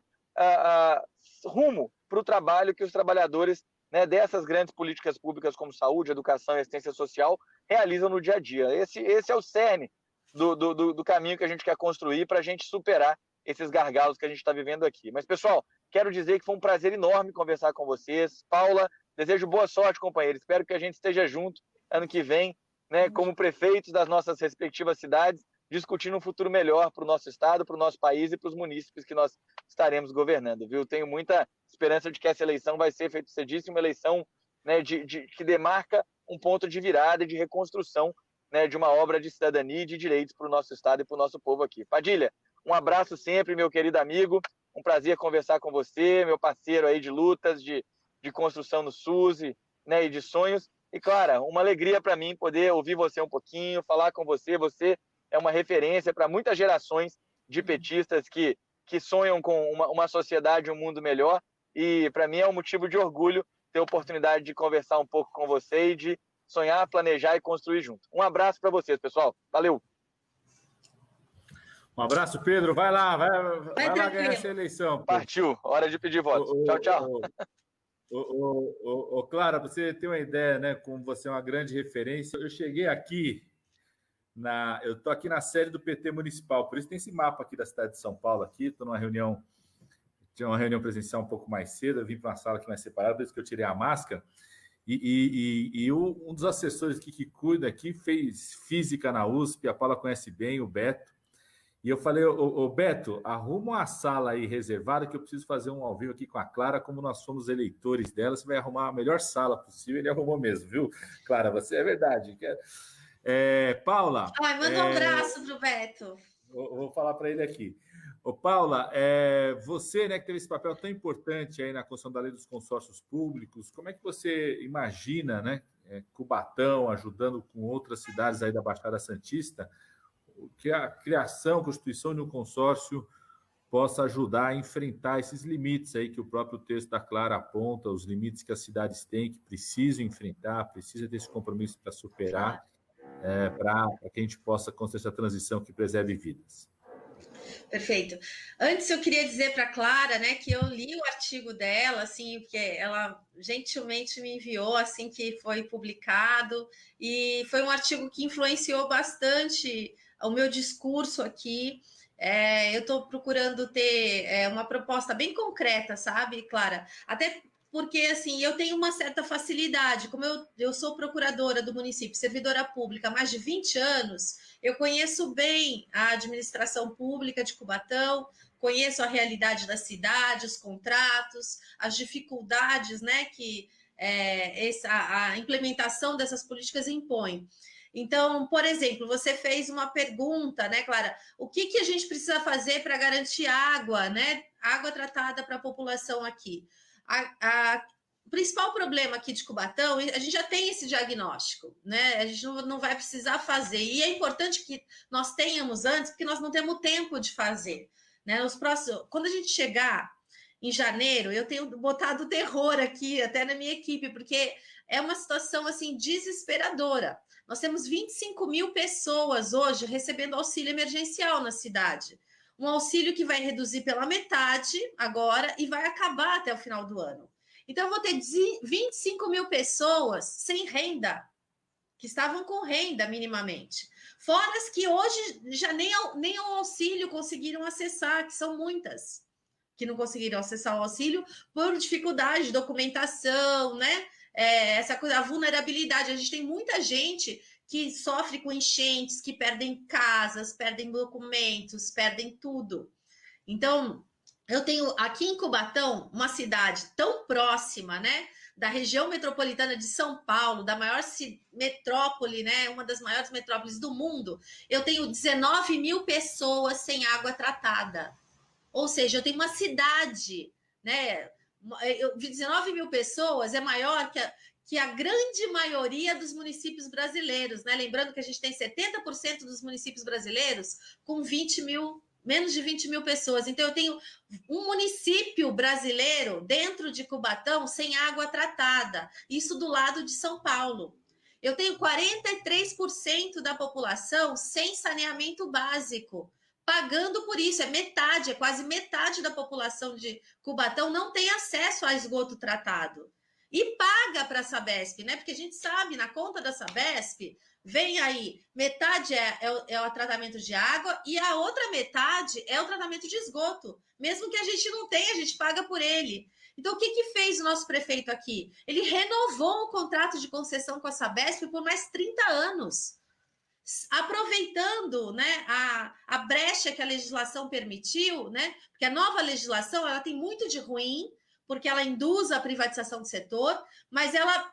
rumo para o trabalho que os trabalhadores, né, dessas grandes políticas públicas como saúde, educação e assistência social realizam no dia a dia. Esse é o cerne do caminho que a gente quer construir para a gente superar esses gargalos que a gente está vivendo aqui. Mas, pessoal, quero dizer que foi um prazer enorme conversar com vocês. Paula, desejo boa sorte, companheiro. Espero que a gente esteja junto ano que vem, né, como prefeitos das nossas respectivas cidades, discutindo um futuro melhor para o nosso estado, para o nosso país e para os munícipes que nós estaremos governando, viu? Tenho muita esperança de que essa eleição vai ser, feito você disse, uma eleição, né, que demarca um ponto de virada e de reconstrução, né, de uma obra de cidadania e de direitos para o nosso estado e para o nosso povo aqui. Padilha, um abraço sempre, meu querido amigo, um prazer conversar com você, meu parceiro aí de lutas, de construção no SUS, né, e de sonhos. E, Clara, uma alegria para mim poder ouvir você um pouquinho, falar com você. Você é uma referência para muitas gerações de petistas que sonham com uma sociedade, um mundo melhor. E, para mim, é um motivo de orgulho ter a oportunidade de conversar um pouco com você e de sonhar, planejar e construir junto. Um abraço para vocês, pessoal. Valeu! Um abraço, Pedro. Vai lá ganhar essa eleição. Pedro. Partiu. Hora de pedir votos. Tchau, tchau. Clara, você tem uma ideia, né? Como você é uma grande referência. Eu cheguei aqui eu estou aqui na sede do PT municipal, por isso tem esse mapa aqui da cidade de São Paulo. Aqui estou numa reunião, tinha uma reunião presencial um pouco mais cedo. Eu vim para uma sala aqui mais separada, por isso que eu tirei a máscara. E um dos assessores aqui que cuida aqui fez física na USP. A Paula conhece bem, o Beto. E eu falei, ô Beto, arruma uma sala aí reservada que eu preciso fazer um ao vivo aqui com a Clara, como nós somos eleitores dela, você vai arrumar a melhor sala possível. Ele arrumou mesmo, viu? Clara, você é verdade. Paula... manda um abraço pro Beto. Vou falar para ele aqui. Ô, Paula, você, né, que teve esse papel tão importante aí na construção da lei dos consórcios públicos, como é que você imagina, né, Cubatão ajudando com outras cidades aí da Baixada Santista, que a criação, a constituição de um consórcio possa ajudar a enfrentar esses limites aí que o próprio texto da Clara aponta, os limites que as cidades têm, que precisam enfrentar, precisa desse compromisso para superar, para que a gente possa construir essa transição que preserve vidas. Perfeito. Antes eu queria dizer para a Clara, né, que eu li o artigo dela, assim, porque ela gentilmente me enviou assim que foi publicado, e foi um artigo que influenciou bastante o meu discurso aqui. Eu estou procurando ter uma proposta bem concreta, sabe, Clara? Até porque, assim, eu tenho uma certa facilidade, como eu sou procuradora do município, servidora pública há mais de 20 anos, eu conheço bem a administração pública de Cubatão, conheço a realidade da cidade, os contratos, as dificuldades, né, que a implementação dessas políticas impõe. Então, por exemplo, você fez uma pergunta, né, Clara? O que a gente precisa fazer para garantir água, né? Água tratada para a população aqui. O principal problema aqui de Cubatão, a gente já tem esse diagnóstico, né? A gente não vai precisar fazer. E é importante que nós tenhamos antes, porque nós não temos tempo de fazer, né? Quando a gente chegar em janeiro, eu tenho botado terror aqui, até na minha equipe, porque é uma situação assim desesperadora. Nós temos 25 mil pessoas hoje recebendo auxílio emergencial na cidade. Um auxílio que vai reduzir pela metade agora e vai acabar até o final do ano. Então, eu vou ter 25 mil pessoas sem renda, que estavam com renda minimamente. Fora as que hoje já nem o auxílio conseguiram acessar, que são muitas. que não conseguiram acessar o auxílio por dificuldade de documentação, né? Essa coisa, a vulnerabilidade. A gente tem muita gente que sofre com enchentes, que perdem casas, perdem documentos, perdem tudo. Então, eu tenho aqui em Cubatão, uma cidade tão próxima, né, da região metropolitana de São Paulo, da maior metrópole, né, uma das maiores metrópoles do mundo, eu tenho 19 mil pessoas sem água tratada. Ou seja, eu tenho uma cidade, né, 19 mil pessoas é maior que a grande maioria dos municípios brasileiros, né? Lembrando que a gente tem 70% dos municípios brasileiros com 20 mil, menos de 20 mil pessoas. Então, eu tenho um município brasileiro dentro de Cubatão sem água tratada, isso do lado de São Paulo. Eu tenho 43% da população sem saneamento básico, pagando por isso. É metade, é quase metade da população de Cubatão não tem acesso a esgoto tratado. E paga para a Sabesp, né? Porque a gente sabe, na conta da Sabesp, vem aí, metade é o tratamento de água e a outra metade é o tratamento de esgoto. Mesmo que a gente não tenha, a gente paga por ele. Então, o que fez o nosso prefeito aqui? Ele renovou o contrato de concessão com a Sabesp por mais 30 anos, aproveitando, né, a brecha que a legislação permitiu, né? Porque a nova legislação ela tem muito de ruim, porque ela induz a privatização do setor, mas ela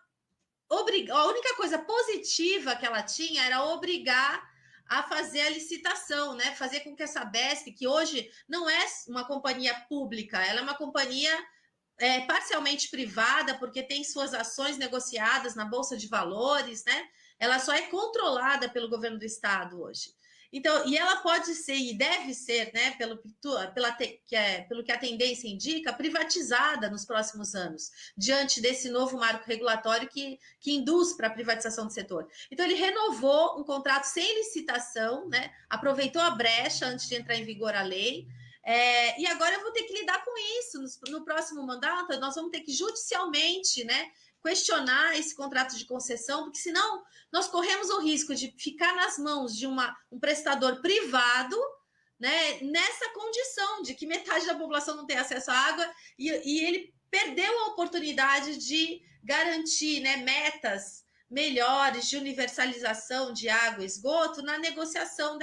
a única coisa positiva que ela tinha era obrigar a fazer a licitação, né? Fazer com que a Sabesp, que hoje não é uma companhia pública, ela é uma companhia parcialmente privada, porque tem suas ações negociadas na Bolsa de Valores, né? Ela só é controlada pelo governo do estado hoje. Então, e ela pode ser e deve ser, né, pelo que a tendência indica, privatizada nos próximos anos, diante desse novo marco regulatório que induz para a privatização do setor. Então, ele renovou um contrato sem licitação, né, aproveitou a brecha antes de entrar em vigor a lei, e agora eu vou ter que lidar com isso. No próximo mandato, nós vamos ter que judicialmente, né, questionar esse contrato de concessão, porque senão nós corremos o risco de ficar nas mãos de um prestador privado, né, nessa condição de que metade da população não tem acesso à água e ele perdeu a oportunidade de garantir, né, metas melhores de universalização de água e esgoto na negociação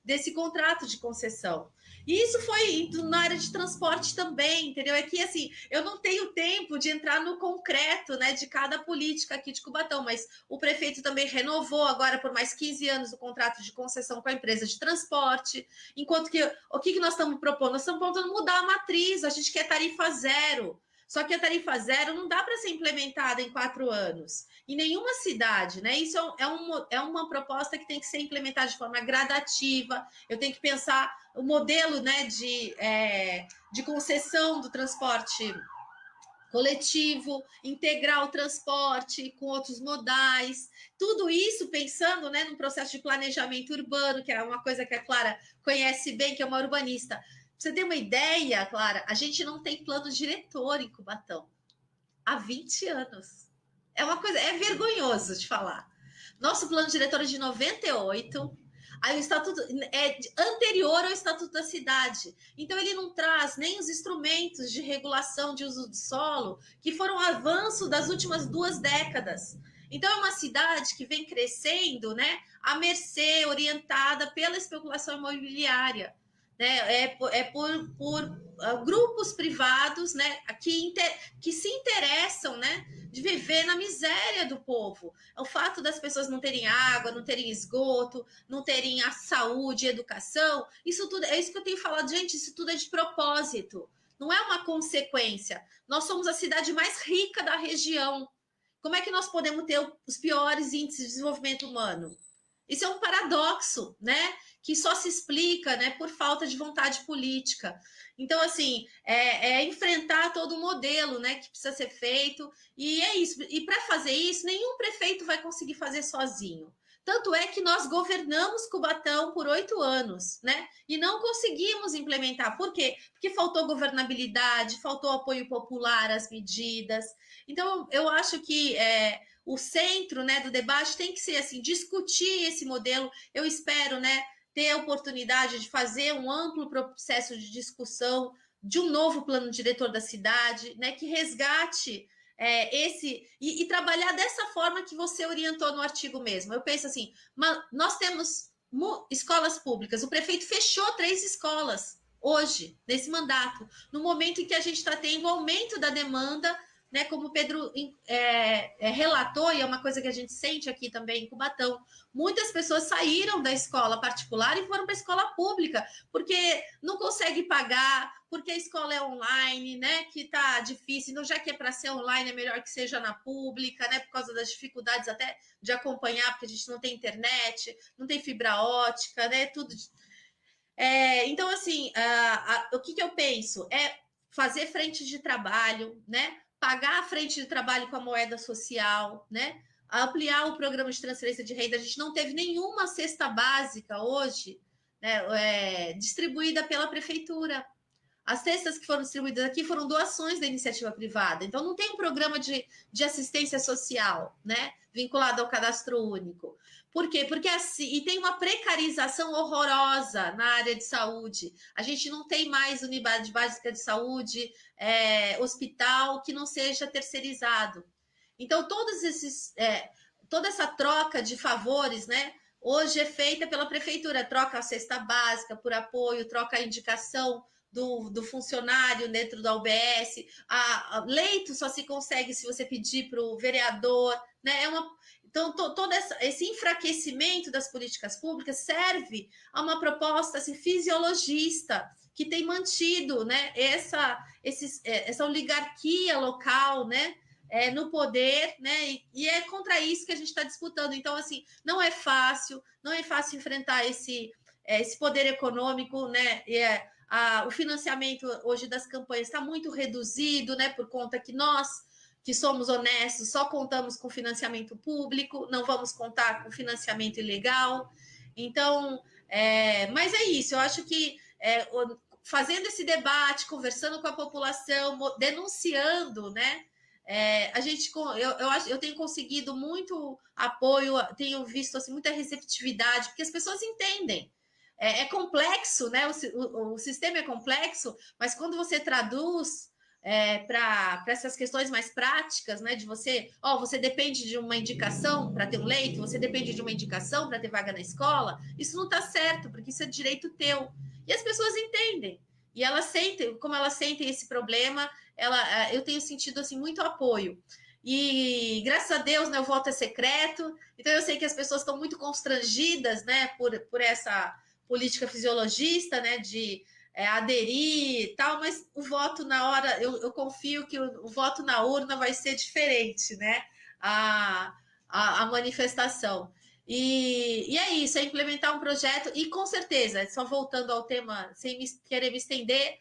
desse contrato de concessão. E isso foi na área de transporte também, entendeu? É que, assim, eu não tenho tempo de entrar no concreto, né, de cada política aqui de Cubatão, mas o prefeito também renovou agora por mais 15 anos o contrato de concessão com a empresa de transporte, enquanto que o que nós estamos propondo? Nós estamos propondo mudar a matriz, a gente quer tarifa zero. Só que a tarifa zero não dá para ser implementada em 4 anos. Em nenhuma cidade, né? Isso é uma proposta que tem que ser implementada de forma gradativa. Eu tenho que pensar o modelo, né, de concessão do transporte coletivo, integrar o transporte com outros modais, tudo isso pensando, né, num processo de planejamento urbano, que é uma coisa que a Clara conhece bem, que é uma urbanista. Pra você ter uma ideia, Clara, a gente não tem plano diretor em Cubatão há 20 anos. É uma coisa, é vergonhoso de falar. Nosso plano diretor é de 98, aí o estatuto é anterior ao Estatuto da Cidade. Então, ele não traz nem os instrumentos de regulação de uso do solo, que foram avanço das últimas 2 décadas. Então, é uma cidade que vem crescendo, né, à mercê, orientada pela especulação imobiliária. Né? Por grupos privados, né, que se interessam, né, de viver na miséria do povo. O fato das pessoas não terem água, não terem esgoto, não terem a saúde, educação, isso tudo é isso que eu tenho falado, gente, isso tudo é de propósito, não é uma consequência. Nós somos a cidade mais rica da região. Como é que nós podemos ter os piores índices de desenvolvimento humano? Isso é um paradoxo, né? Que só se explica, né, por falta de vontade política. Então, assim, enfrentar todo o modelo, né, que precisa ser feito, e é isso. E para fazer isso, nenhum prefeito vai conseguir fazer sozinho. Tanto é que nós governamos Cubatão por 8 anos, né? E não conseguimos implementar. Por quê? Porque faltou governabilidade, faltou apoio popular às medidas. Então, eu acho que o centro, né, do debate tem que ser assim, discutir esse modelo. Eu espero, né, ter a oportunidade de fazer um amplo processo de discussão de um novo plano diretor da cidade, né, que resgate e trabalhar dessa forma que você orientou no artigo mesmo. Eu penso assim, nós temos escolas públicas, o prefeito fechou 3 escolas hoje, nesse mandato, no momento em que a gente está tendo aumento da demanda, né, como o Pedro relatou, e é uma coisa que a gente sente aqui também em Cubatão, muitas pessoas saíram da escola particular e foram para a escola pública, porque não consegue pagar, porque a escola é online, né, que está difícil, então já que é para ser online, é melhor que seja na pública, né, por causa das dificuldades até de acompanhar, porque a gente não tem internet, não tem fibra ótica, né, tudo... então, assim, o que eu penso? É fazer frente de trabalho, né? Pagar a frente de trabalho com a moeda social, né? Ampliar o programa de transferência de renda. A gente não teve nenhuma cesta básica hoje, né, distribuída pela prefeitura. As cestas que foram distribuídas aqui foram doações da iniciativa privada. Então, não tem um programa de assistência social, né, vinculado ao cadastro único. Por quê? Porque assim, e tem uma precarização horrorosa na área de saúde. A gente não tem mais unidade básica de saúde, hospital que não seja terceirizado. Então, toda essa troca de favores, né, hoje é feita pela prefeitura, troca a cesta básica por apoio, troca a indicação do funcionário dentro da UBS, leito só se consegue se você pedir para o vereador, né? Então, todo esse enfraquecimento das políticas públicas serve a uma proposta assim, fisiologista, que tem mantido, né, essa oligarquia local, né, no poder, né, e é contra isso que a gente está disputando. Então, assim, não é fácil enfrentar esse poder econômico, né, o financiamento hoje das campanhas está muito reduzido, né, por conta que nós, que somos honestos, só contamos com financiamento público, não vamos contar com financiamento ilegal. Então, mas é isso, eu acho que fazendo esse debate, conversando com a população, denunciando, né, eu tenho conseguido muito apoio, tenho visto assim, muita receptividade, porque as pessoas entendem. É complexo, né? O sistema é complexo, mas quando você traduz para essas questões mais práticas, né? De você depende de uma indicação para ter um leito, você depende de uma indicação para ter vaga na escola, isso não está certo, porque isso é direito teu. E as pessoas entendem. E elas sentem, como elas sentem esse problema, eu tenho sentido assim, muito apoio. E graças a Deus, né, o voto é secreto, então eu sei que as pessoas estão muito constrangidas, né, por essa política fisiologista, né, de aderir e tal, mas o voto na hora, eu confio que o voto na urna vai ser diferente, né, a manifestação. E é isso, é implementar um projeto, e com certeza, só voltando ao tema, sem querer me estender,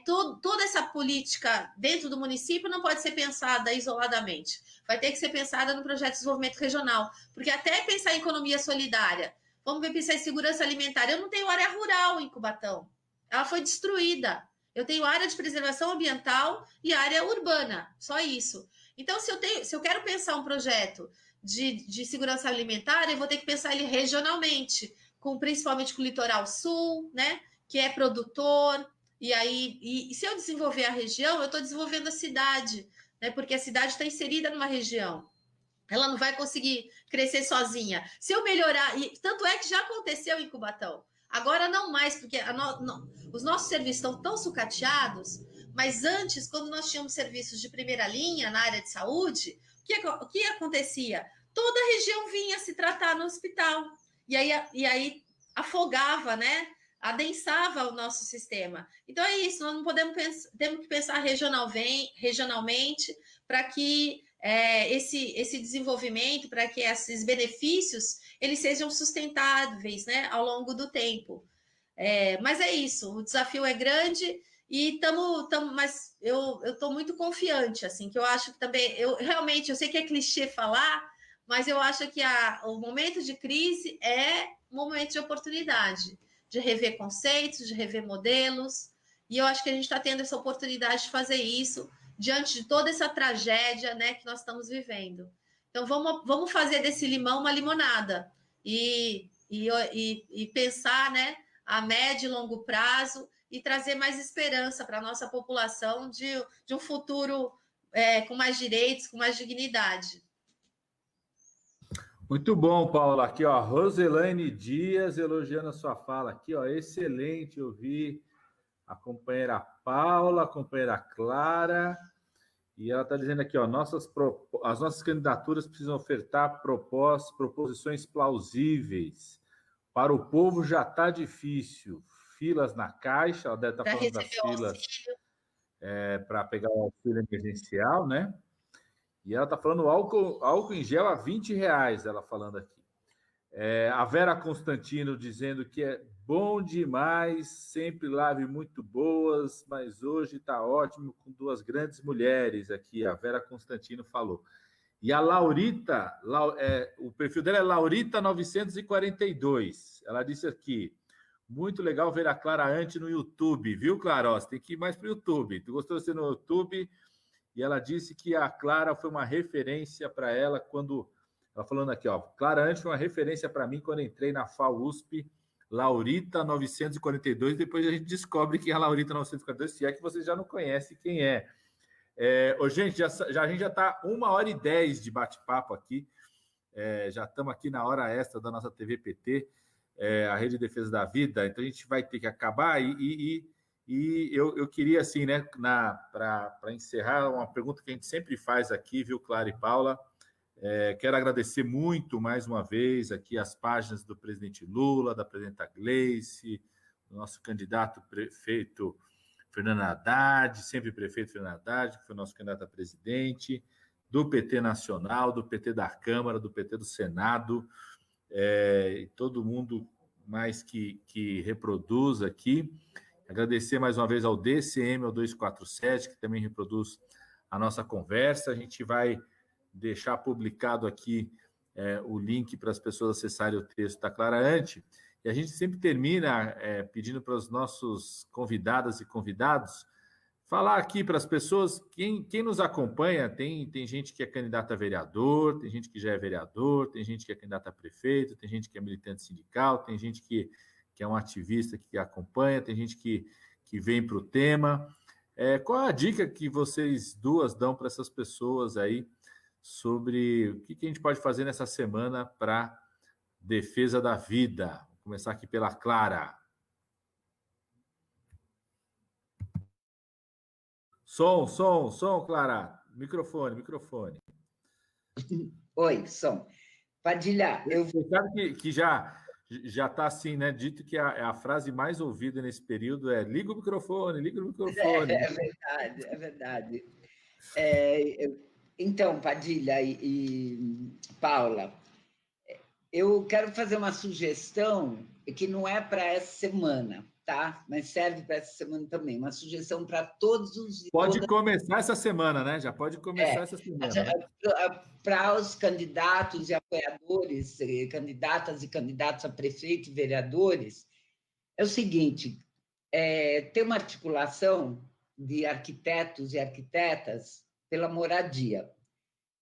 toda essa política dentro do município não pode ser pensada isoladamente, vai ter que ser pensada no projeto de desenvolvimento regional, porque até pensar em economia solidária, vamos ver, pensar em segurança alimentar. Eu não tenho área rural em Cubatão. Ela foi destruída. Eu tenho área de preservação ambiental e área urbana. Só isso. Então, se eu quero pensar um projeto de segurança alimentar, eu vou ter que pensar ele regionalmente, principalmente com o litoral sul, né? Que é produtor. E se eu desenvolver a região, eu estou desenvolvendo a cidade, né? Porque a cidade está inserida numa região. Ela não vai conseguir crescer sozinha. Se eu melhorar, e tanto é que já aconteceu em Cubatão. Agora não mais, porque os nossos serviços estão tão sucateados, mas antes, quando nós tínhamos serviços de primeira linha na área de saúde, o que acontecia? Toda a região vinha se tratar no hospital. E aí afogava, né? Adensava o nosso sistema. Então é isso, nós não temos que pensar regionalmente para que esse desenvolvimento, para que esses benefícios eles sejam sustentáveis, né, ao longo do tempo. Mas é isso, o desafio é grande e mas eu estou muito confiante, assim, que eu acho que também, eu sei que é clichê falar, mas eu acho que o momento de crise é um momento de oportunidade, de rever conceitos, de rever modelos, e eu acho que a gente está tendo essa oportunidade de fazer isso diante de toda essa tragédia, né, que nós estamos vivendo. Então, vamos fazer desse limão uma limonada e pensar, né, a médio e longo prazo e trazer mais esperança para a nossa população de um futuro com mais direitos, com mais dignidade. Muito bom, Paula. Aqui, ó, Roselaine Dias elogiando a sua fala aqui, ó, excelente ouvir a companheira Paula, a companheira Clara, e ela está dizendo aqui, ó, as nossas candidaturas precisam ofertar proposições plausíveis. Para o povo já está difícil. Filas na Caixa, ela deve estar falando das filas para pegar o auxílio emergencial, né? E ela está falando álcool em gel a R$20, ela falando aqui. A Vera Constantino dizendo que é bom demais, sempre live muito boas, mas hoje está ótimo com duas grandes mulheres aqui, a Vera Constantino falou. E a Laurita, o perfil dela é Laurita942, ela disse aqui, muito legal ver a Clara Ante no YouTube, viu, Clara? Ó, você tem que ir mais para o YouTube, tu gostou de ser no YouTube? E ela disse que a Clara foi uma referência para ela quando... Ela falando aqui, ó, Clara Ante foi uma referência para mim quando entrei na FAUSP, Laurita 942, depois a gente descobre quem é a Laurita 942, se é que vocês já não conhecem quem é. Gente, a gente já está 1h10 de bate-papo aqui, já estamos aqui na hora extra da nossa TV PT, a Rede de Defesa da Vida, então a gente vai ter que acabar e eu queria, assim, né, para encerrar, uma pergunta que a gente sempre faz aqui, viu, Clara e Paula, quero agradecer muito, mais uma vez, aqui as páginas do presidente Lula, da presidenta Gleice, do nosso candidato prefeito Fernando Haddad, sempre prefeito Fernando Haddad, que foi nosso candidato a presidente, do PT Nacional, do PT da Câmara, do PT do Senado, e todo mundo mais que reproduz aqui. Agradecer mais uma vez ao DCM, ao 247, que também reproduz a nossa conversa. A gente vai deixar publicado aqui o link para as pessoas acessarem o texto da Clara Ante. E a gente sempre termina pedindo para os nossos convidadas e convidados falar aqui para as pessoas, quem nos acompanha, tem gente que é candidato a vereador, tem gente que já é vereador, tem gente que é candidato a prefeito, tem gente que é militante sindical, tem gente que é um ativista que acompanha, tem gente que vem para o tema. Qual a dica que vocês duas dão para essas pessoas aí sobre o que a gente pode fazer nessa semana para defesa da vida? Vou começar aqui pela Clara. Som, Clara. Microfone. Oi, som. Padilha, Você sabe que já está assim, né? Dito que a frase mais ouvida nesse período é liga o microfone. É verdade. Então, Padilha e Paula, eu quero fazer uma sugestão que não é para essa semana, tá? Mas serve para essa semana também. Uma sugestão para todos os... Pode começar essa semana, né? Já pode começar essa semana. Né? Para os candidatos e apoiadores, candidatas e candidatos a prefeito e vereadores, é o seguinte, tem uma articulação de arquitetos e arquitetas pela moradia.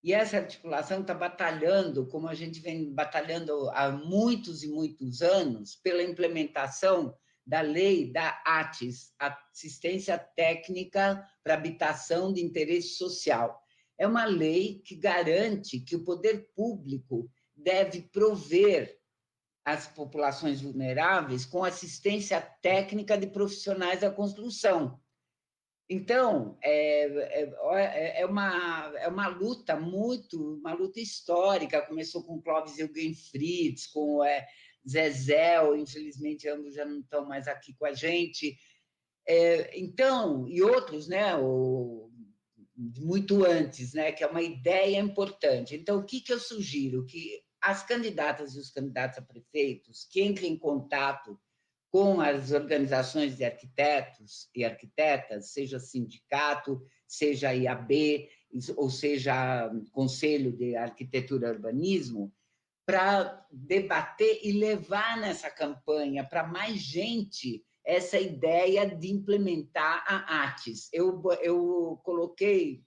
E essa articulação está batalhando, como a gente vem batalhando há muitos e muitos anos, pela implementação da lei da ATIS, Assistência Técnica para Habitação de Interesse Social. É uma lei que garante que o poder público deve prover as populações vulneráveis com assistência técnica de profissionais da construção. Então, é uma luta uma luta histórica, começou com Clóvis Eugen Fritz, com Zezé, infelizmente ambos já não estão mais aqui com a gente, então, e outros, né, muito antes, né, que é uma ideia importante. Então, o que eu sugiro? Que as candidatas e os candidatos a prefeitos que entrem em contato com as organizações de arquitetos e arquitetas, seja sindicato, seja IAB, ou seja Conselho de Arquitetura e Urbanismo, para debater e levar nessa campanha para mais gente essa ideia de implementar a ATIS. Eu coloquei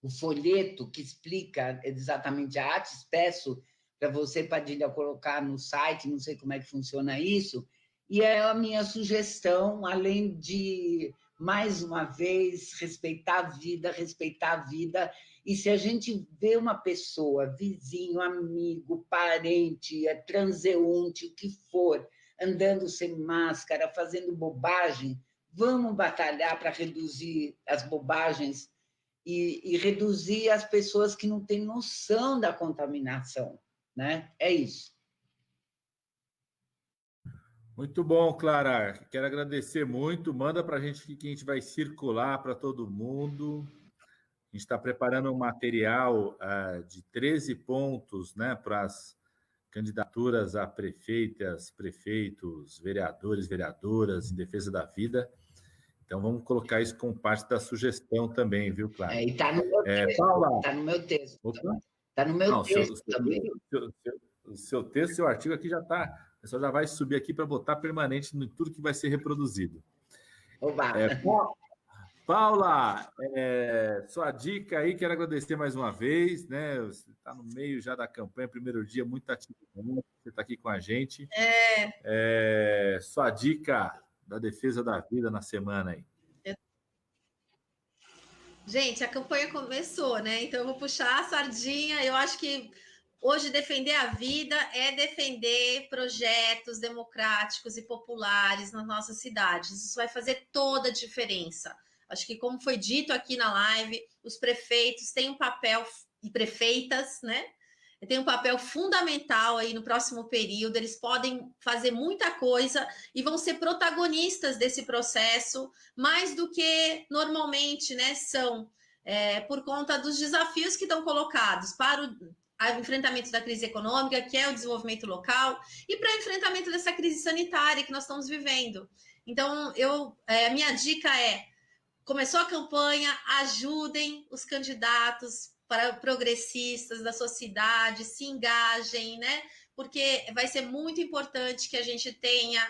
o folheto que explica exatamente a ATIS, peço para você, Padilha, colocar no site, não sei como é que funciona isso, E é a minha sugestão, além de, mais uma vez, respeitar a vida. E se a gente vê uma pessoa, vizinho, amigo, parente, transeunte, o que for, andando sem máscara, fazendo bobagem, vamos batalhar para reduzir as bobagens e reduzir as pessoas que não têm noção da contaminação, né? É isso. Muito bom, Clara. Quero agradecer muito. Manda para a gente que a gente vai circular para todo mundo. A gente está preparando um material de 13 pontos, né, para as candidaturas a prefeitas, prefeitos, vereadores, vereadoras em defesa da vida. Então, vamos colocar isso como parte da sugestão também, viu, Clara? E está no meu texto. Paula. Está no meu texto. Opa. Está no meu texto também. O seu texto, seu artigo aqui já está. O pessoal já vai subir aqui para botar permanente em tudo que vai ser reproduzido. Oba! Paula, sua dica aí, quero agradecer mais uma vez, né? Você está no meio já da campanha, primeiro dia, muito ativo, você está aqui com a gente. Sua dica da defesa da vida na semana aí. Gente, a campanha começou, né? Então eu vou puxar a sardinha. Eu acho que hoje defender a vida é defender projetos democráticos e populares nas nossas cidades. Isso vai fazer toda a diferença. Acho que, como foi dito aqui na live, os prefeitos têm um papel, e prefeitas, né? Tem um papel fundamental aí no próximo período. Eles podem fazer muita coisa e vão ser protagonistas desse processo, mais do que normalmente, né, são, por conta dos desafios que estão colocados para o enfrentamento da crise econômica, que é o desenvolvimento local, e para o enfrentamento dessa crise sanitária que nós estamos vivendo. Então, a minha dica começou a campanha, ajudem os candidatos para progressistas da sua cidade, se engajem, né? Porque vai ser muito importante que a gente tenha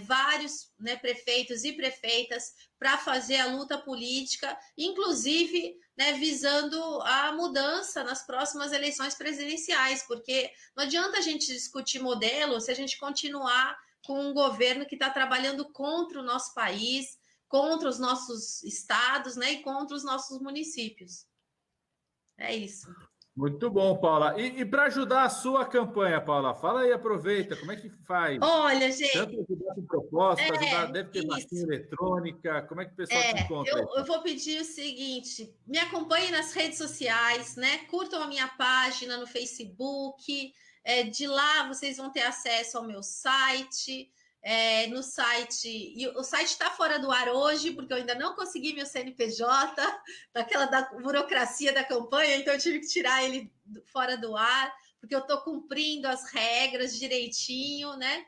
vários, né, prefeitos e prefeitas para fazer a luta política, inclusive, né, visando a mudança nas próximas eleições presidenciais, porque não adianta a gente discutir modelo se a gente continuar com um governo que está trabalhando contra o nosso país, contra os nossos estados, né, e contra os nossos municípios. É isso. Muito bom, Paula. E para ajudar a sua campanha, Paula, fala aí, aproveita, como é que faz? Olha, gente... Tanto ajudar com proposta, deve ter vaquinha eletrônica, como é que o pessoal te encontra? Eu vou pedir o seguinte, me acompanhem nas redes sociais, né? Curtam a minha página no Facebook, de lá vocês vão ter acesso ao meu site... no site, e o site está fora do ar hoje, porque eu ainda não consegui meu CNPJ, da burocracia da campanha, então eu tive que tirar ele fora do ar, porque eu estou cumprindo as regras direitinho, né?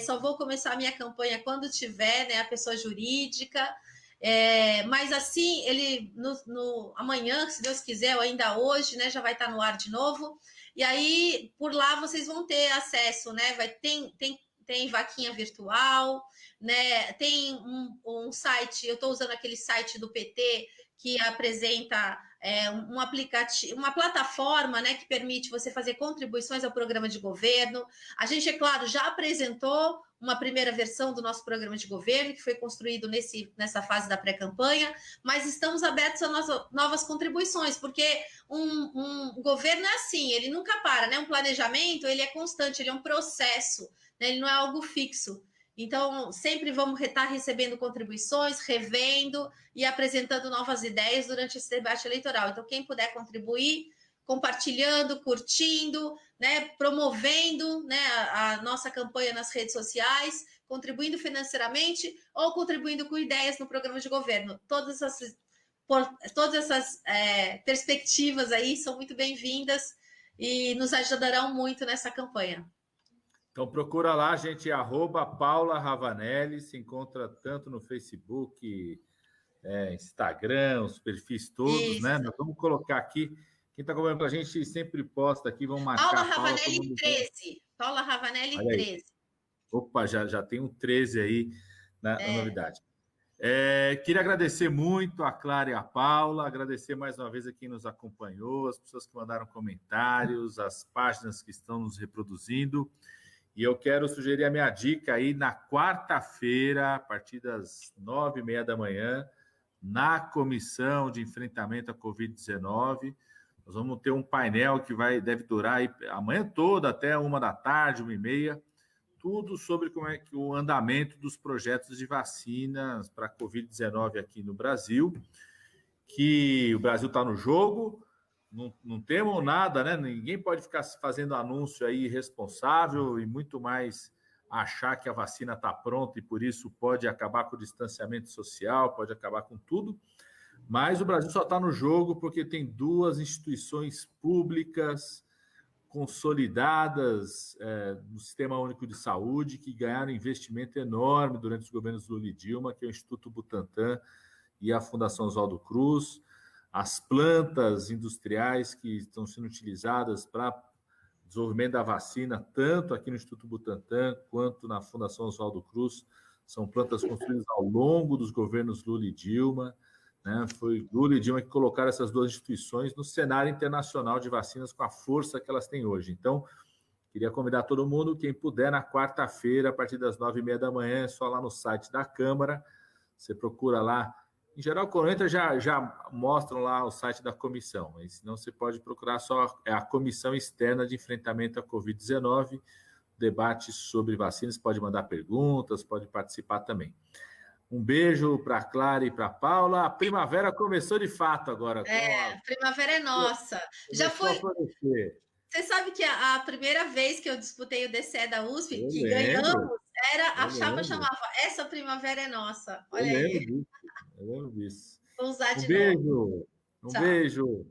Só vou começar a minha campanha quando tiver, né, a pessoa jurídica, mas assim, ele amanhã, se Deus quiser, ou ainda hoje, né, já vai estar no ar de novo, e aí por lá vocês vão ter acesso, né? Tem vaquinha virtual, né? Tem um site, eu estou usando aquele site do PT que apresenta um aplicativo, uma plataforma, né, que permite você fazer contribuições ao programa de governo. A gente, é claro, já apresentou uma primeira versão do nosso programa de governo, que foi construído nessa fase da pré-campanha, mas estamos abertos a novas contribuições, porque um governo é assim, ele nunca para, né? Um planejamento, ele é constante, ele é um processo, né? Ele não é algo fixo. Então, sempre vamos estar recebendo contribuições, revendo e apresentando novas ideias durante esse debate eleitoral. Então, quem puder contribuir, compartilhando, curtindo, né, promovendo, né, a nossa campanha nas redes sociais, contribuindo financeiramente ou contribuindo com ideias no programa de governo. Todas essas perspectivas aí são muito bem-vindas e nos ajudarão muito nessa campanha. Então procura lá, gente, @Paula Ravanelli, se encontra tanto no Facebook, Instagram, os perfis todos, isso, né? Nós vamos colocar aqui, quem está acompanhando com a gente sempre posta aqui, vamos marcar. Paula Ravanelli 13. Paula Ravanelli 13. Opa, já tem um 13 aí na novidade. Queria agradecer muito a Clara e a Paula, agradecer mais uma vez a quem nos acompanhou, as pessoas que mandaram comentários, as páginas que estão nos reproduzindo. E eu quero sugerir a minha dica aí na quarta-feira, a partir das 9h30 da manhã, na Comissão de Enfrentamento à Covid-19. Nós vamos ter um painel que deve durar aí a manhã toda, até 13h, 13h30, tudo sobre como é que o andamento dos projetos de vacinas para a Covid-19 aqui no Brasil, que o Brasil está no jogo, não temos nada, né? Ninguém pode ficar fazendo anúncio aí irresponsável e muito mais achar que a vacina está pronta e por isso pode acabar com o distanciamento social, pode acabar com tudo. Mas o Brasil só está no jogo porque tem duas instituições públicas consolidadas no Sistema Único de Saúde que ganharam investimento enorme durante os governos Lula e Dilma, que é o Instituto Butantan e a Fundação Oswaldo Cruz. As plantas industriais que estão sendo utilizadas para desenvolvimento da vacina, tanto aqui no Instituto Butantan quanto na Fundação Oswaldo Cruz, são plantas construídas ao longo dos governos Lula e Dilma. Né? Foi Lula e Dilma que colocaram essas duas instituições no cenário internacional de vacinas com a força que elas têm hoje. Então, queria convidar todo mundo, quem puder, na quarta-feira, a partir das 9h30 da manhã, é só lá no site da Câmara, você procura lá. Em geral, quando entra, já mostram lá o site da comissão, mas senão você pode procurar só a Comissão Externa de Enfrentamento à Covid-19, debate sobre vacinas, pode mandar perguntas, pode participar também. Um beijo para a Clara e para a Paula. A primavera começou de fato agora. A primavera é nossa. Já foi. Você sabe que a primeira vez que eu disputei o DCE da USP, ganhamos, a chapa chamava Essa Primavera é Nossa. Olha aí. Eu lembro disso. Vou usar de novo. Um beijo.